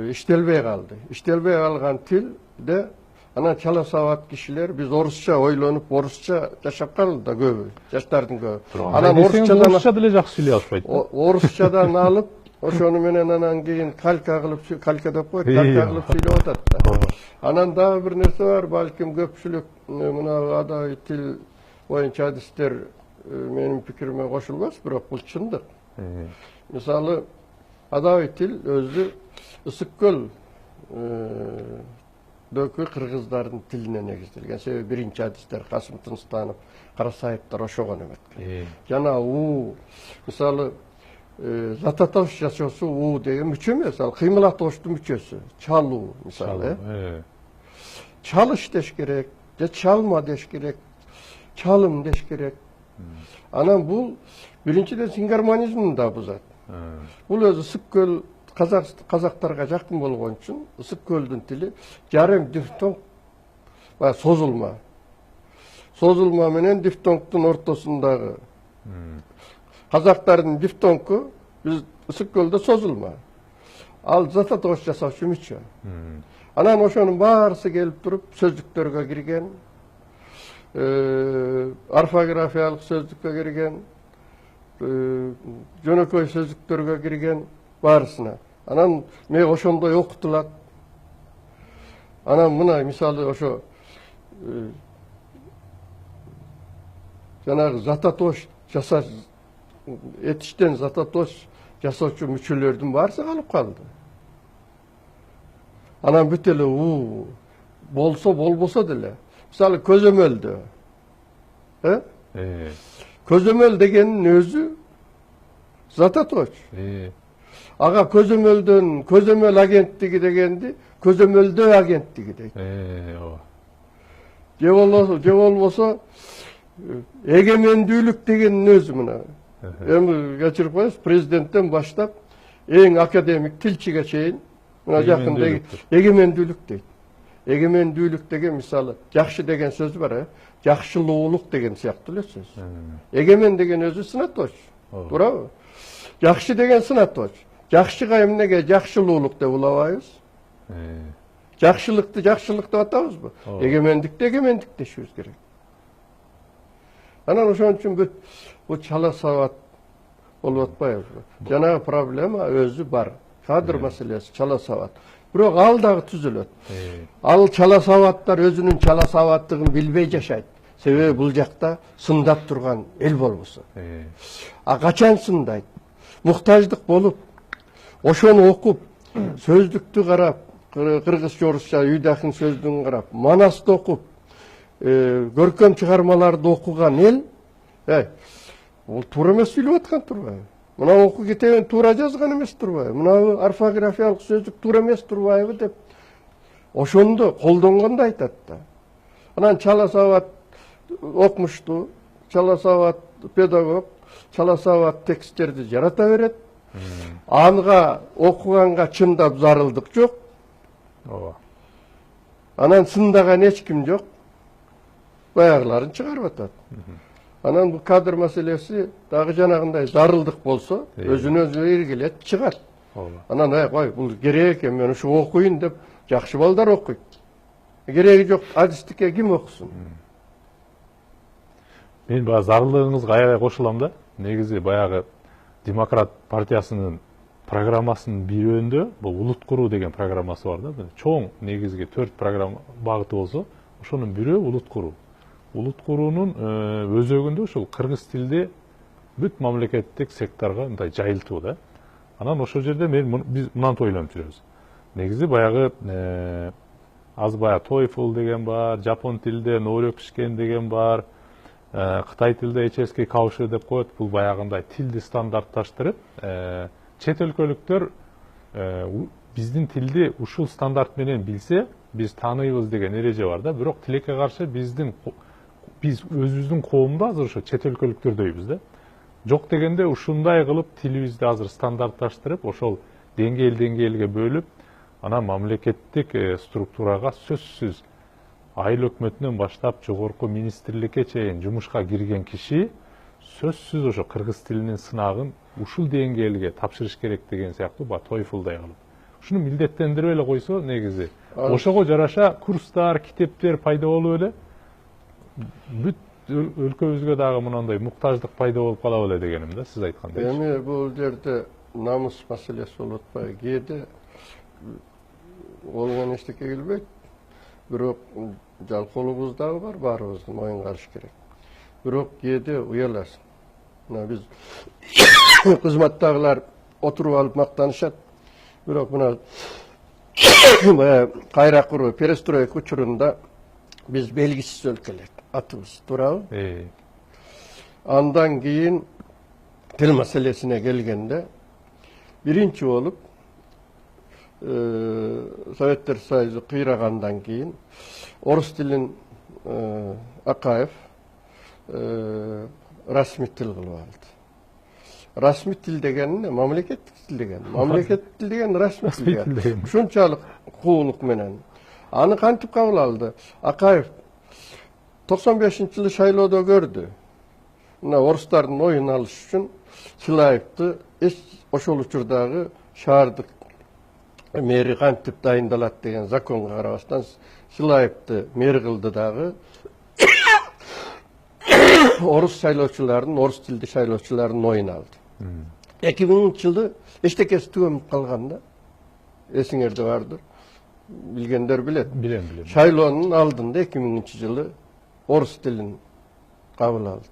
иштелбей калды. Иштелбей калган тилде анан чала сабат кишилер биз орусча ойлонуп, орусча жашап калды да көбү, жаштардын көбү. Анан орусча деле жакшы сүйлөй алышпайт. Орусчадан алып, ошону менен анан кийин калька кылып, калька деп коет, калька кылып сүйлөп атат да. Анан дагы бир нерсе бар, балким көпчүлүк мына адабий тил боюнча адистер менин пикириме кошулбас, бирок бул чындык. Мисалы, адабий тил өзү Ысык көл дөкү кыргыздардын тилине негизделген. Себеби биринчи адистер Касым Тынстанов, Карасаевдер ошого эметкен. Жана мисалы Зататош жашоосу деген мүчө эмес, ал кыймылатоштун мүчөсү. Чалуу мисалы. Çalış деш керек, же çalma деш керек, çalım деш керек. Анан бул биринчиден сингармонизмин да бузат. Бул өзү Ысык көл казактарга жакын болгон үчүн Ысык көлдүн тили жарым дифтонг созулма. Созулма менен дифтонгдун ортосундагы. Казактардын дифтонгу биз Ысык көлдө созулма. Ал зататош жасаучу мүчө. Анан ошонун баарысы келип туруп сөздүктөргө кирген, орфографиялык сөздүккө кирген, жөнөкөй сөздүктөргө кирген баарысына. Анан ме ошондой окутулат. Анан мына мисалы ошо жанагы зататош жасаш этиштен зататош жасоочу мүчөлөрдүн баарысы калып калды. Анан бүт эле болсо болбосо деле. Мисалы көзөмөлдө. Көзөмөл дегенин өзү зататош. Ага көзөмөлдөн көзөмөл агенттиги дегенди көзөмөлдөө агенттиги дейт. Же болбосо эгемендүүлүк дегенин өзү мына. Эми кечирип коесуз, президенттен баштап эң академик тилчиге чейин мына жакында эгемендүүлүк дейт. Эгемендүүлүк деген мисалы жакшы деген сөз бар, жакшылуулук деген сыяктуу эле сөз. Эгемен деген өзү сынатош. Туурабы? Жакшы деген сынатош. Жакшыга эмнеге жакшылуулук деп улабайбыз? Жакшылыкты жакшылык деп атабызбы? Эгемендикти эгемендик дешибиз керек. Анан ошон үчүн бул чала сабат болуп атпайбы? Жанагы проблема өзү бар. Кадр маселеси, чала сабат. Бирок ал дагы түзүлөт. Ал чала сабаттар өзүнүн чала сабаттыгын билбей жашайт. Себеби бул жакта сындап турган эл болбосо. Качан сындайт? Муктаждык болуп, ошону окуп, сөздүктү карап, кыргызча, орусча, үйдакын сөздүгүн карап, манасты окуп, көркөм чыгармаларды окуган эл, бул туура эмес сүйлөп аткан турбайбы? Мына окуу китебин туура жазган эмес турбайбы? Мына орфографиялык сөздүк туура эмес турбайбы деп ошондо колдонгонду айтат да. Анан чала сабат окумуштуу, чала сабат педагог, чала сабат тексттерди жарата берет. Анга окуганга чындап зарылдык жок. Анан сындаган эч ким жок. Баягыларын чыгарып атат. Анан бул кадр маселеси дагы жанагындай зарылдык болсо, өзүнө өзү эргилет, чыгат. Анан кой, бул керек экен, мен ушу окуйн деп жакшы балдар окуйт. Кереги жок адистикке ким окусун? Мен баягы зарылдыгыңызга аябай кошулам да. Негизи баягы Демократ партиясынын программасынын бирөөндө бул улут куруу деген программасы бар да. Чоң негизги 4 программа багыты болсо, ошонун бирөө улут куруу. Улут куруунун өзөгүндө ушул кыргыз тилде бүт мамлекеттик секторго мындай жайылтуу да. Анан ошол жерде биз мынантип ойлонуп жүрөбүз. Негизи баягы аз баягы TOEFL деген бар, жапон тилде ноолек пишкен деген бар, Кытай тилде HSK каушы деп коет. Бул баягындай тилди стандартташтырып, чет өлкөлүктөр биздин тилди ушул стандарт менен билсе, биз тааныйбыз деген эреже бар да. Бирок тилекке каршы биз өзүбүздүн коомду азыр ошо чет өлкөлүктөрдөйбүз да. Жок дегенде ушундай кылып тилибизди азыр стандартташтырып, ошол деңгээлге бөлүп, анан мамлекеттик структурага сөзсүз айыл өкмөтүнөн баштап жогорку министрликке чейин жумушка кирген киши сөзсүз ошо кыргыз тилинин сынагын ушул деңгээлге тапшырыш керек деген сыяктуу TOEFL-дай кылып. Ушуну милдеттендирип эле койсо, негизи ошого жараша курстар, китептер пайда болуп эле, бүт өлкөбүзгө дагы мынандай муктаждык пайда болуп кала беле дегеним да, сиз айткандай. Эми бул жерде намыс маселеси болуп атпайбы? Кээде болгон эчтеке келбейт. Бирок жалкоолугубуз дагы бар, баарыбыздын моюнга алыш керек. Бирок кээде уяласың. Мына биз кызматтагылар отуруп алып мактанышат. Бирок мына кайра куруу, перестройка учурунда биз белгисиз өлкө элек. Атыбыз, туурабы? Андан кийин тил маселесине келгенде биринчи болуп Советтер Союзу кыйрагандан кийин орус тилин Акаев расмий тил кылып алды. Расмий тил деген эмне? Мамлекеттик тил деген. Мамлекеттик тил деген расмий тил деген. Ушунчалык куулук менен. Аны кантип кабыл алды? Акаев 95-жылы шайлоодо көрдү. Мына орустардын оюн алыш үчүн Силаевди ошол учурдагы шаардык мэри кантип дайындалат деген законго карабастан Силаевди мэр кылды дагы орус шайлоочулардын, орус тилди шайлоочулардын оюн алды. 2000-жылы эчтекеси түгөнүп калган да. Эсиңерде бардыр. Билгендер билет. Билем. Шайлоонун алдында 2000-жылы орус тилин кабыл алды.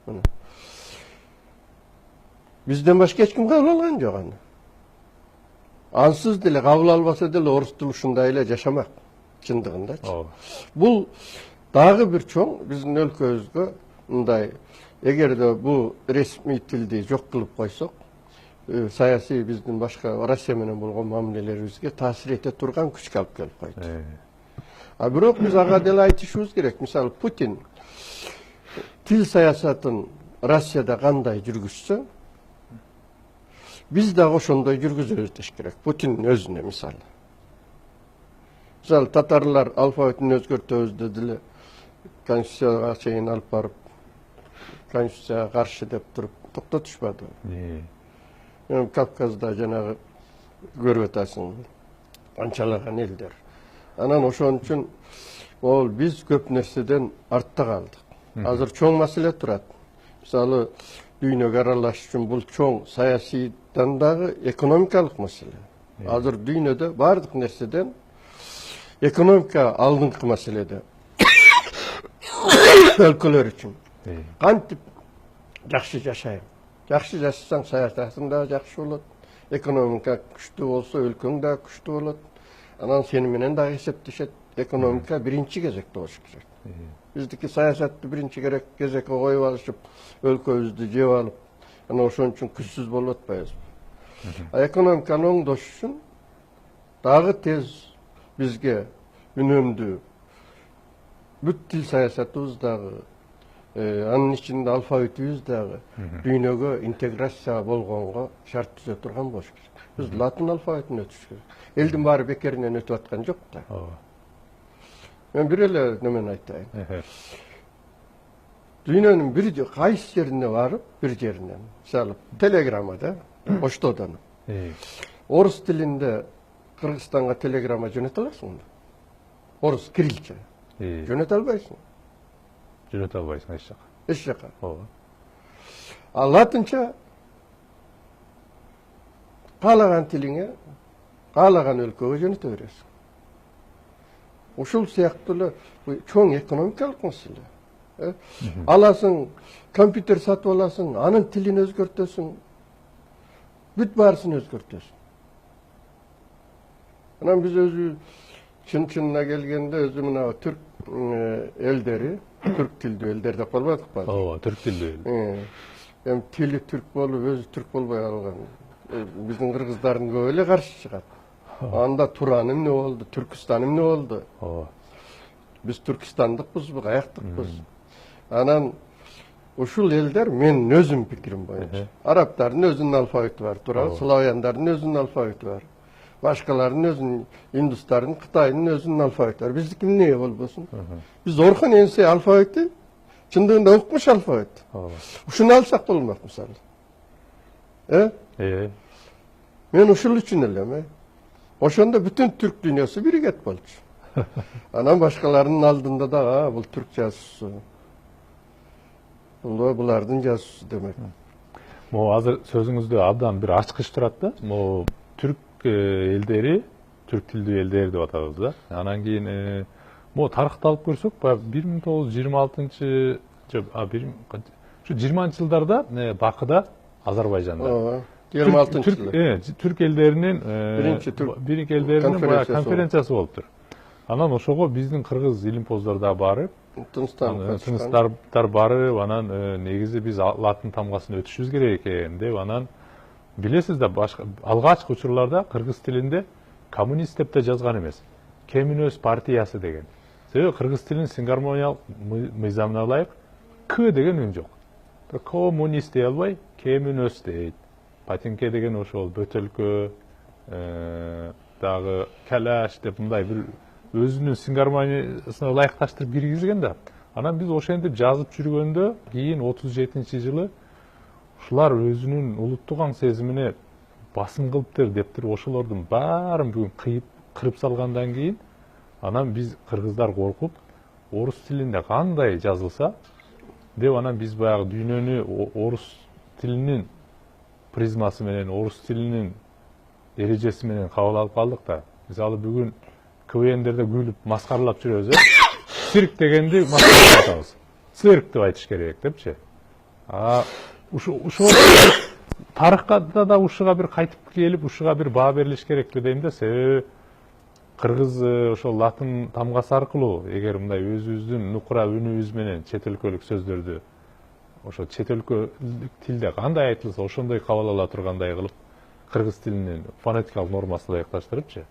Мына. Бизден башка эч ким кабыл алган жок аны. Ансыз деле кабыл албаса деле орус тили ушундай эле жашамак чындыгындачы. Бул дагы бир чоң биздин өлкөбүзгө мындай эгерде бул ресмий тилди жок кылып койсок, саясий биздин башка Россия менен болгон мамилелерибизге таасир эте турган күчкө алып келип койт. Бирок биз ага деле айтышыбыз керек. Мисалы Путин тил саясатын Россияда кандай жүргүзсө, биз дагы ошондой жүргүзөбүз деш керек. Путиндин өзүнө мисалы. Мисалы татарлар алфавитин өзгөртөбүз дедиле, конституцияга чейин алып барып, конституцияга каршы деп туруп токтотушпады. Кавказда жанагы көрүп атасың, анчалаган элдер. Анан ошон үчүн биз көп нерседен артта калдык. Азыр чоң маселе турат. Мисалы дүйнөгө аралашыш үчүн бул чоң саясийдан дагы экономикалык маселе. Азыр дүйнөдө бардык нерседен экономика алдыңкы маселеде. Өлкөлөр үчүн. Кантип жакшы жашайм? Жакшы жашасаң саясатың да жакшы болот. Экономика күчтүү болсо өлкөң да күчтүү болот. Анан сени менен дагы эсептешет. Экономика биринчи кезекте болуш керек. Биздики саясатты биринчи кезекке коюп алышып, өлкөбүздү жеп алып, анан ошон үчүн күчсүз болуп атпайбызбы? Экономиканы оңдош үчүн дагы тез бизге үнөмдүү бүт тил саясатыбыз дагы, анын ичинде алфавитибиз дагы дүйнөгө интеграция болгонго шарт түзө турган болуш керек. Биз латын алфавитин өтүш керек. Элдин баары бекеринен өтүп аткан жок да. Мен бир эле немени айтайын. Дүйнөнүн бир кайсы жерине барып, бир жеринен, мисалы телеграммада, поштадан. Орус тилинде Кыргызстанга телеграмма жөнөтө аласыңбы? Орус кирилче. Жөнөтө албайсың. Жөнөтө албайсың эч жака. Эч жака. А латынча каалаган тилиңе, каалаган өлкөгө жөнөтө бересиң. Ушул сыяктуу эле чоң экономикалык маселе. Аласың, компьютер сатып аласың, анын тилин өзгөртөсүң, бүт баарысын өзгөртөсүң. Анан биз өзү чын-чынына келгенде өзү мына түрк элдери, түрк тилдүү элдер деп калбадыкпы? Ооба, түрк тилдүү эл. Эми тили түрк болуп, өзү түрк болбой калган. Биздин кыргыздардын көбү эле каршы чыгат. Анда Туран эмне болду, Түркистан эмне болду? Биз Түркистандыкпызбы, каяктыкпыз? Анан ушул элдер менин өзүм пикирим боюнча. Арабтардын өзүнүн алфавити бар, туурабы? Славяндардын өзүнүн алфавити бар. Башкалардын өзүнүн, индустардын, Кытайдын өзүнүн алфавити бар. Биздики эмне болбосун? Биз Орхон энсе алфавити чындыгында укмуш алфавит. Ушуну алсак болмок мисалы. Мен ушул үчүн элем, ошондо бүтүн түрк дүйнөсү биригет болчу. Анан башкалардын алдында да бул түрк жазуусу. Бул булардын жазуусу демек. Могу азыр сөзүңүздө абдан бир ачкыч турат да. Могу түрк элдери, түрк тилдүү элдер деп атабыз да. Анан кийин могу тарыхты алып көрсөк, 1926-20 жылдарда Бакыда, Азербайжанда 26-жылы түрк элдеринин биринчи элдеринин конференциясы болуптур. Анан ошого биздин кыргыз илимпоздор да барып, тыныстар барып, анан негизи биз латын тамгасын өтүшүбүз керек экен деп, анан билесиз да, алгачкы учурларда кыргыз тилинде коммунист деп да жазган эмес. Кеминөз партиясы деген. Себеби кыргыз тилинин сингармониялык мыйзамына ылайык к деген үн жок. Коммунист дей албай, кеминөз дейт. Патинке деген ошол бөтөлкө, дагы калаш деп мындай бир өзүнүн сингармониясына ылайыкташтырып киргизген да. Анан биз ошентип жазып жүргөндө, кийин 37-жылы ушулар өзүнүн улуттук аң сезимине басым кылыптыр дептир, ошолордун баарын бүгүн кырып салгандан кийин, анан биз кыргыздар коркуп, орус тилинде кандай жазылса деп, анан биз баягы дүйнөнү орус тилинин призмасы менен, орус тилинин эрежеси менен кабыл алып калдык да. Мисалы бүгүн КВНдерде күлүп маскаралап жүрөбүз, цирк дегенди маскаралап атабыз. Цирк деп айтыш керек депчи. Ушул тарыхка да ушуга бир кайтып келип, ушуга бир баа берилиш керек деп дейм да. Себеби кыргыз ошол латын тамгасы аркылуу, эгер мындай өзүбүздүн нукура үнүбүз менен чет өлкөлүк сөздөрдү ошо чет өлкөлүк тилде кандай айтылса ошондой кабыл ала тургандай кылып, кыргыз тилинин фонетикалык нормасына ылайыкташтырыпчы.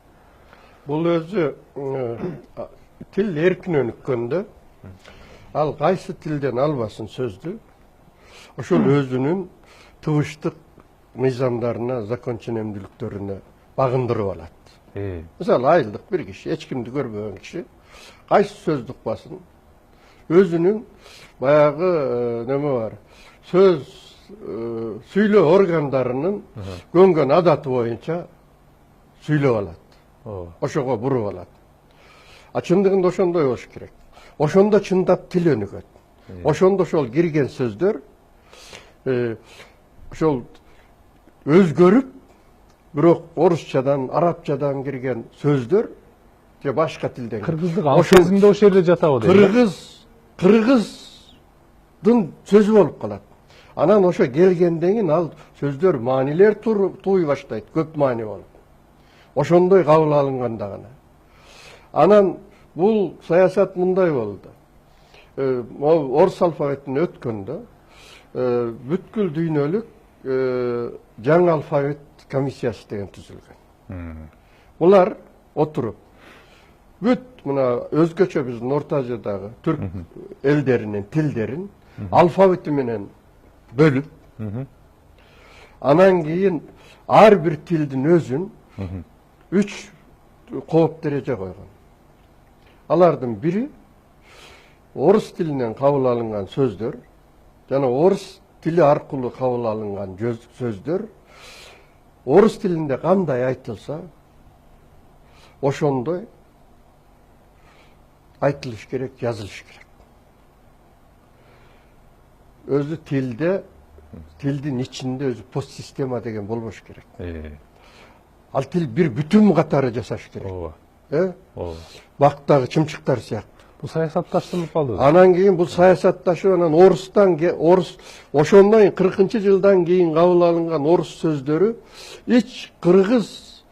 Бул өзү тил эркин өнүккөндө, ал кайсы тилден албасын сөздү, ошол өзүнүн тыбыштык мыйзамдарына, закон ченемдүүлүктөрүнө багындырып алат. Мисалы, айылдык бир киши, эч кимди көрбөгөн киши, кайсы сөздү укпасын, өзүнүн баягы неме бар, сөз сүйлөө органдарынын көнгөн адаты боюнча сүйлөп алат. Ошого буруп алат. Чындыгында ошондой болуш керек. Ошондо чындап тил өнүгөт. Ошондо ошол кирген сөздөр ошол өзгөрүп, бирок орусчадан, арабчадан кирген сөздөр же башка тилден. Кыргыздык алфавизм да ошол жерде жатабы дейм. Кыргыздын сөзү болуп калат. Анан ошо келгенден кийин ал сөздөр маанилер тууй баштайт, көп маани болуп. Ошондой кабыл алынганда гана. Анан бул саясат мындай болду. Орус алфавитине өткөндө бүткүл дүйнөлүк жаңы алфавит комиссиясы деген түзүлгөн. Булар отуруп бүт мына өзгөчө биздин Орто Азиядагы түрк элдеринин тилдерин алфавити менен бөлүп, анан кийин ар бир тилдин өзүн 3 кооп дереже койгон. Алардын бири орус тилинен кабыл алынган сөздөр жана орус тили аркылуу кабыл алынган сөздөр орус тилинде кандай айтылса ошондой айтылыш керек, жазылыш керек. Өзү тилдин ичинде өзү постсистема деген болбош керек. Ал тил бир бүтүн катары жашаш керек. Бактагы чымчыктар сыяктуу. Бул саясатташтырылып калды. Анан кийин бул саясатташып, анан орус ошондон 40-жылдан кийин кабыл алынган орус сөздөрү эч кыргыз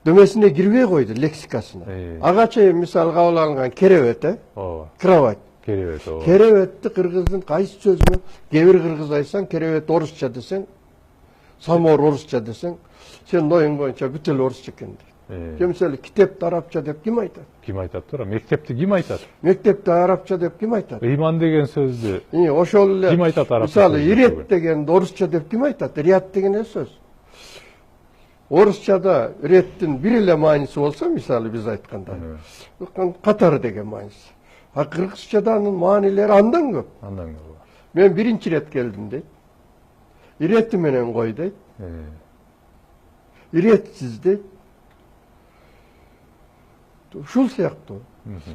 дөмесине кирбей койду, лексикасына. Ага чейин мисалы кабыл алынган керебет, кровать. Керебетти кыргыздын кайсы сөзүнө, кээ бир кыргыз айтсаң, керебет орусча десең, самор орусча десең, сен оюң боюнча бүт эл орусча экен дейт. Мисалы китепти арабча деп ким айтат? Ким айтат тура? Мектепти ким айтат? Мектепти арабча деп ким айтат? Ыйман деген сөздү ошол эле ким айтат арабча? Мисалы ирет деген орусча деп ким айтат? Рият деген сөз. Орусчада реттин бир эле мааниси болсо, мисалы биз айтканда, катары деген мааниси. А кыргызчаданын маанилери андан көп. Мен биринчи рет келдим дейт. Ирети менен кой дейт. Иретсиз дейт. Ушул сыяктуу.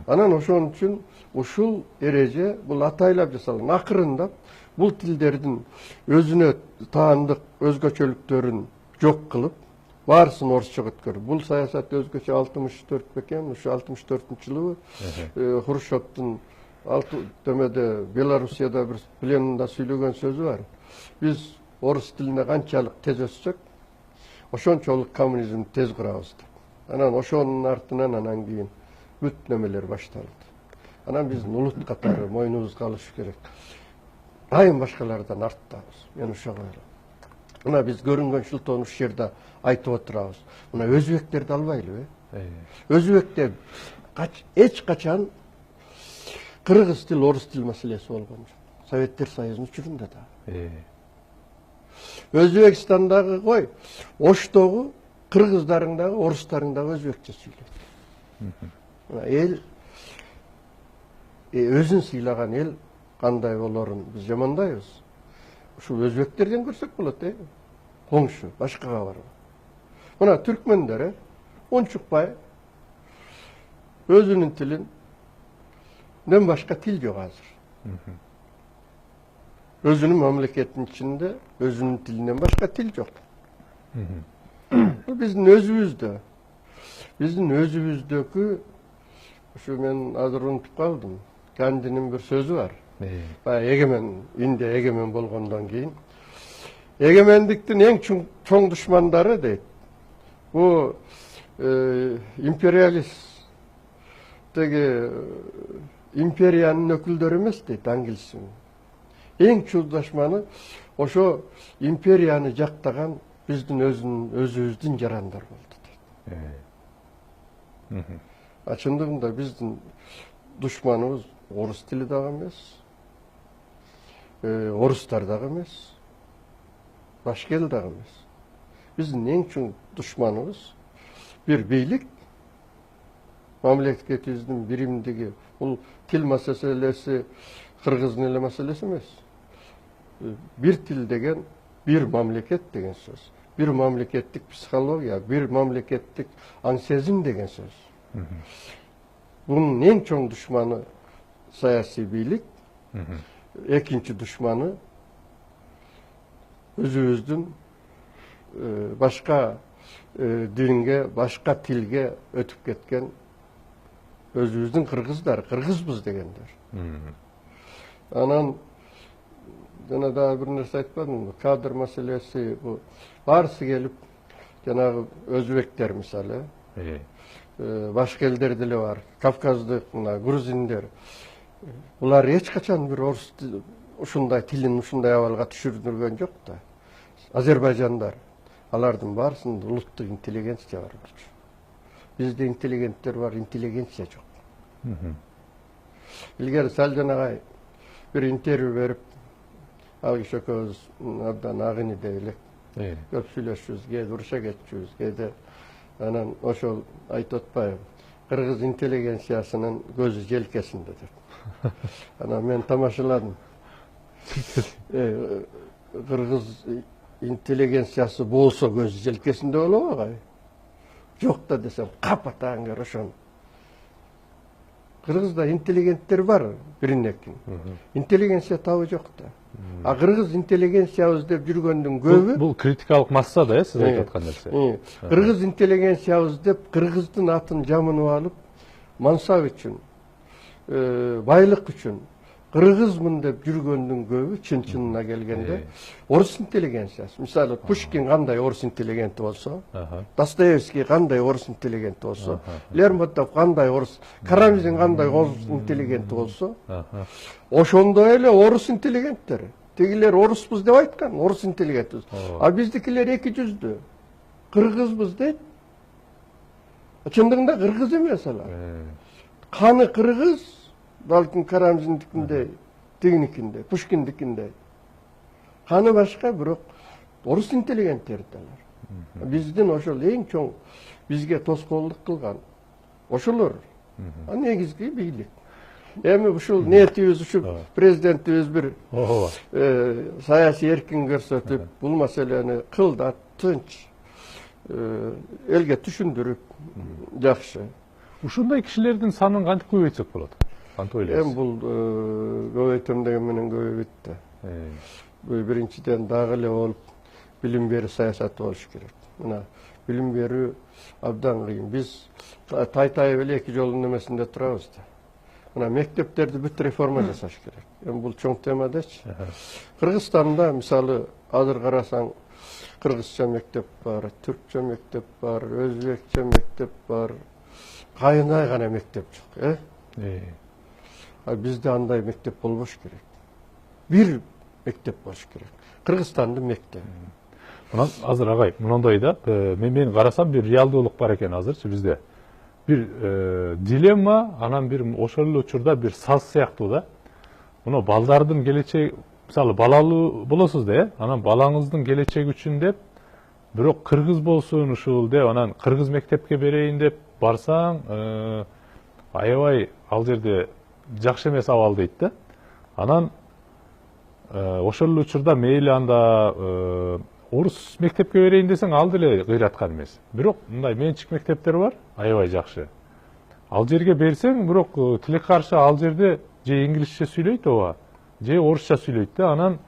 Анан ошон үчүн ушул эреже бул атайлап жасалган. Акырындап бул тилдердин өзүнө таандык өзгөчөлүктөрүн жок кылып, баарысын орусчага өткөрүп. Бул саясат өзгөчө 64 бекен, ушу 64-жылы Хрущевдун төмөдө Белоруссияда бир пленумда сүйлөгөн сөзү бар. Биз орус тилине канчалык тез өссөк, ошончолук коммунизм тез курабыз деп. Анан ошонун артынан анан кийин бүт немелер башталды. Анан биздин улут катары мойнубузга алыш керек. Айым башкалардан арттабыз. Мен ошого ойлойм. Мына биз көрүнгөн шылтоону ушул жерде айтып отурабыз. Мына өзбектерди албайлыбы? Өзбекте эч качан кыргыз тил, орус тил маселеси болгон жок. Советтер Союзунун учурунда да. Өзбекстандагы кой, Оштогу кыргыздарың дагы, орустарың дагы өзбекче сүйлөйт. Өзүн сыйлаган эл кандай болорун биз жамандайбыз. Ушул өзбектерден көрсөк болот, коңшу, башкага барбай. Мына түркмөндөр, ончукпай өзүнүн тилинден башка тил жок азыр. Өзүнүн мамлекетинин ичинде өзүнүн тилинен башка тил жок. Биздин өзүбүздөгү, ушу мен азыр унутуп калдым, Гандинин бир сөзү бар. Индия эгемен болгондон кийин эгемендиктин эң чоң душмандары дейт. Бул империалист империянын өкүлдөрү эмес дейт, англистин. Эң чоң душманы ошо империяны жактаган биздин өзүбүздүн жарандар болду дейт. Чындыгында биздин душманыбыз орус тили дагы эмес, орустар дагы эмес, башка эл дагы эмес. Биздин эң чоң душманыбыз бир бийлик, мамлекетибиздин биримдиги. Бул тил маселеси кыргыздын эле маселеси эмес. Бир тил деген бир мамлекет деген сөз. Бир мамлекеттик психология, бир мамлекеттик аң сезим деген сөз. Бунун эң чоң душманы саясий бийлик, экинчи душманы өзүбүздүн башка динге, башка тилге өтүп кеткен өзүбүздүн кыргыздар, кыргызбыз дегендер. Анан жана дагы бир нерсе айтпадымбы? Кадр маселеси бул баарысы келип, жанагы өзбектер мисалы, башка элдер деле бар, кавказдык, грузиндер. Булар эч качан бир орус ушундай тилин ушундай абалга түшүрдүргөн жок да. Азербайжандар, алардын баарысында улуттук интеллигенция бар. Бизде интеллигенттер бар, интеллигенция жок. Илгери сал жанагай бир интервью берип, ал киши экөөбүз абдан ак иниде элек көп сүйлөшүбүз, кээде уруша кетчүбүз, кээде анан ошол айтып атпайбы, кыргыз интеллигенциясынын көзү желкесинде деп. Анан мен тамашаладым. Кыргыз интеллигенциясы болсо көзү желкесинде болобу агай? Жок да десем, капатаңер ошону. Кыргызда интеллигенттер бар, биринекин. Интеллигенция табы жок да. А кыргыз интеллигенциябыз деп жүргөндүн көбү бул критикалык масса да, сиз айтып аткан нерсе. Кыргыз интеллигенциябыз деп кыргыздын атын жамынып алып, мансап үчүн, байлык үчүн кыргызмын деп жүргөндүн көбү чын-чынына келгенде орус интеллигенциясы. Мисалы Пушкин кандай орус интеллигенти болсо, Достоевский кандай орус интеллигенти болсо, Лермонтов кандай орус, Карамзин кандай орус интеллигенти болсо, ошондой эле орус интеллигенттер. Тегилер орусбуз деп айткан, орус интеллигентбиз. А биздикилер эки жүздүү. Кыргызбыз дейт. Чындыгында кыргыз эмес алар. Каны кыргыз, балким Карамзиндикиндей, тигиникиндей, Пушкиндикиндей. Каны башка, бирок орус интеллигенттер алар. Биздин ошол эң чоң бизге тоскоолдук кылган ошолор. А негизги бийлик. Эми ушул ниетибиз, ушул президентибиз бир саясий эркин көрсөтүп, бул маселени кылдат, тынч, элге түшүндүрүп, жакшы. Ушундай кишилердин санын кантип көбөйтсөк болот? Кантип ойлойсуз? Эми бул көбөйтөм деген менен көбөйбөйт да. Бул биринчиден дагы эле болуп, билим берүү саясаты болуш керек. Мына билим берүү абдан кыйын. Биз тай-тай эле эки жолдун эмесинде турабыз да. Мына мектептерди бүт реформа жасаш керек. Эми бул чоң тема дечи. Кыргызстанда мисалы азыр карасаң кыргызча мектеп бар, түркчө мектеп бар, өзбекче мектеп бар. Кайнай гана мектеп жок, А бизде андай мектеп болбош керек. Бир мектеп болуш керек. Кыргызстандын мектеби. Мына азыр агай, мындай да, мен карасам бир реалдуулук бар экен азырчы бизде. Бир дилемма, анан бир ошол эле учурда бир саз сыяктуу да. Мына балдардын келечеги, мисалы балалуу болосуз да, анан балаңыздын келечеги үчүн деп, бирок кыргыз болсун ушул деп, анан кыргыз мектепке берейин деп барсаң, аябай ал жерде жакшы эмес абал дейт да. Анан ошол эле учурда мейли анда орус мектепке берейин десең, ал деле кыйраткан эмес. Бирок мындай менчик мектептер бар, аябай жакшы. Ал жерге берсең, бирок тилек каршы ал жерде же инглисче сүйлөйт ооба, же орусча сүйлөйт да. Анан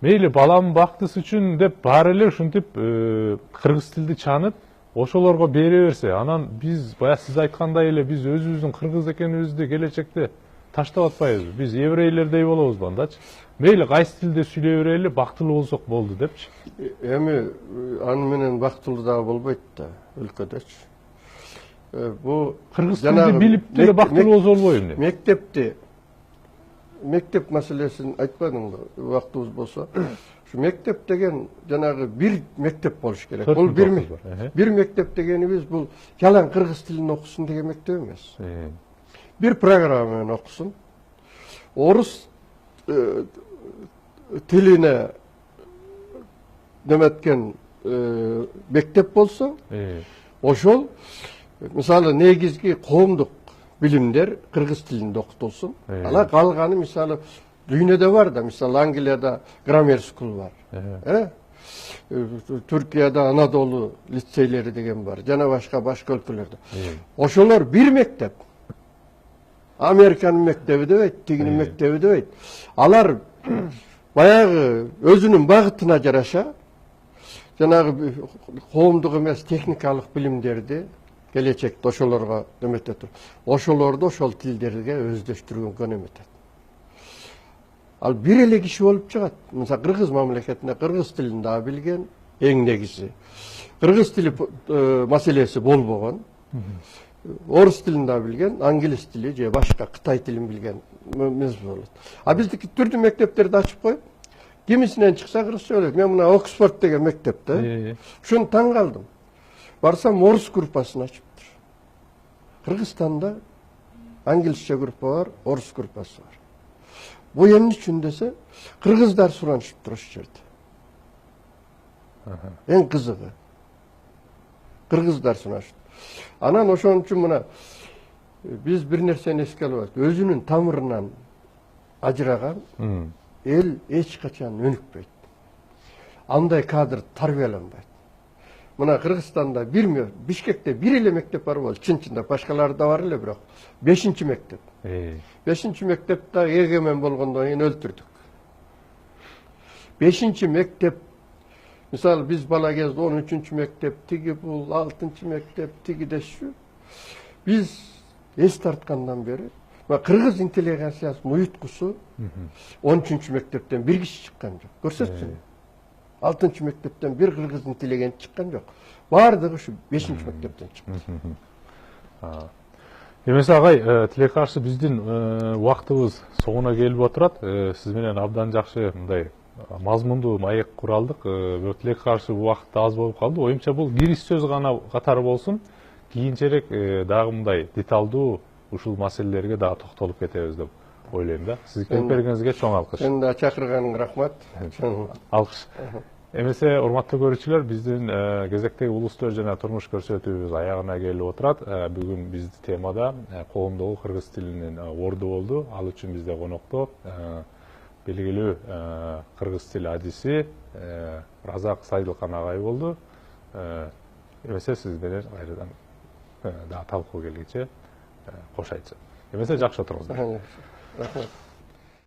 мейли баламдын бактысы үчүн деп баары эле ушинтип кыргыз тилди чанып, ошолорго бере берсе, анан биз бая сиз айткандай эле биз өзүбүздүн кыргыз экенибизди келечекте таштап атпайбызбы? Биз еврейлердей болобузбу андачы? Мейли кайсы тилде сүйлөй берели, бактылуу болсок болду депчи. Эми аны менен бактылуу дагы болбойт да өлкөдөчү. Бу кыргыз тилди билип деле бактылуу болсо болбойбу эмне? Мектеп маселесин айтпадыңбы? Убактыбыз болсо. Şu мектеп деген жанагы бир мектеп болуш керек. Бул бир мектеп дегенибиз бул жалаң кыргыз тилин окусун деген мектеп эмес. Бир программа менен окусун. Орус тилине неметкен мектеп болсо, ошол мисалы негизги коомдук билимдер кыргыз тилинде окутулсун. Ала калганы мисалы дүйнөдө бар да, мисалы Англияда Grammar School бар. Түркияда Анадолу лицейлери деген бар. Жана башка өлкөлөрдө. Ошолор бир мектеп. Американын мектеби дебейт, тигинин мектеби дебейт. Алар баягы өзүнүн багытына жараша жанагы коомдук эмес техникалык билимдерди келечекте ошолорго эметет. Ошолорду ошол тилдерге өздөштүргөнгө эметет. Ал бир эле киши болуп чыгат. Мисалы кыргыз мамлекетинде кыргыз тилин да билген, эң негизи. Кыргыз тили маселеси болбогон. Орус тилин да билген, англис тили же башка Кытай тилин билген эмес болот. А биздики түрдүү мектептерди ачып коюп, кимисинен чыкса кыргызча билет. Мен мына Оксфорд деген мектепте ушуну таң калдым. Барсам орус группасын ачыптыр. Кыргызстанда англисче группа бар, орус группасы бар. Бу эмне үчүн десе, кыргыздар суранышыптыр ошол жерде. Эң кызыгы. Кыргыздар суранышыптыр. Анан ошон үчүн мына биз бир нерсени эске алабыз. Өзүнүн тамырынан ажыраган эл эч качан өнүкпөйт. Андай кадр тарбияланбайт. Мына Кыргызстанда Бишкекте бир эле мектеп бар болчу, чын-чында башкалары да бар эле, бирок 5-чи мектеп. 5-чи мектепте эгемен болгондон кийин өлтүрдүк. 5-чи мектеп, мисалы биз бала кезде 13-чү мектеп, тиги бул 6-чы мектеп, тиги дешчү. Биз эс тарткандан бери кыргыз интеллигенциясынын уюткусу 13-чү мектептен бир киши чыккан жок. Көрсөтсүң. 6-чы мектептен бир кыргыз интеллигент чыккан жок. Бардыгы ушу 5-чи мектептен чыкты. Эмесе агай, тилекке каршы биздин убактыбыз соңуна келип отурат. Сиз менен абдан жакшы мындай мазмундуу маек кура алдык. Бирок тилекке каршы убакыт аз болуп калды. Оюмча бул кириш сөз гана катары болсун. Кийинчерээк дагы мындай деталдуу ушул маселелерге дагы токтолуп кетебиз деп ойлойм да. Сиз келип бергениңизге чоң алкыш. Сен да чакырганыңа рахмат. Алкыш. Эмесе урматтуу көрүүчүлөр, биздин кезектеги улустөр жана турмуш көрсөтүүбүз аягына келип отурат. Бүгүн биздин темада коомдогу кыргыз тилинин орду болду. Ал үчүн бизде конокто белгилүү кыргыз тил адиси Разак Сайдылкан агай болду. Эмесе сиз менен кайрадан дагы талкуу келгиче кош айтсам. Эмесе жакшы отуруңуздар. Рахмат.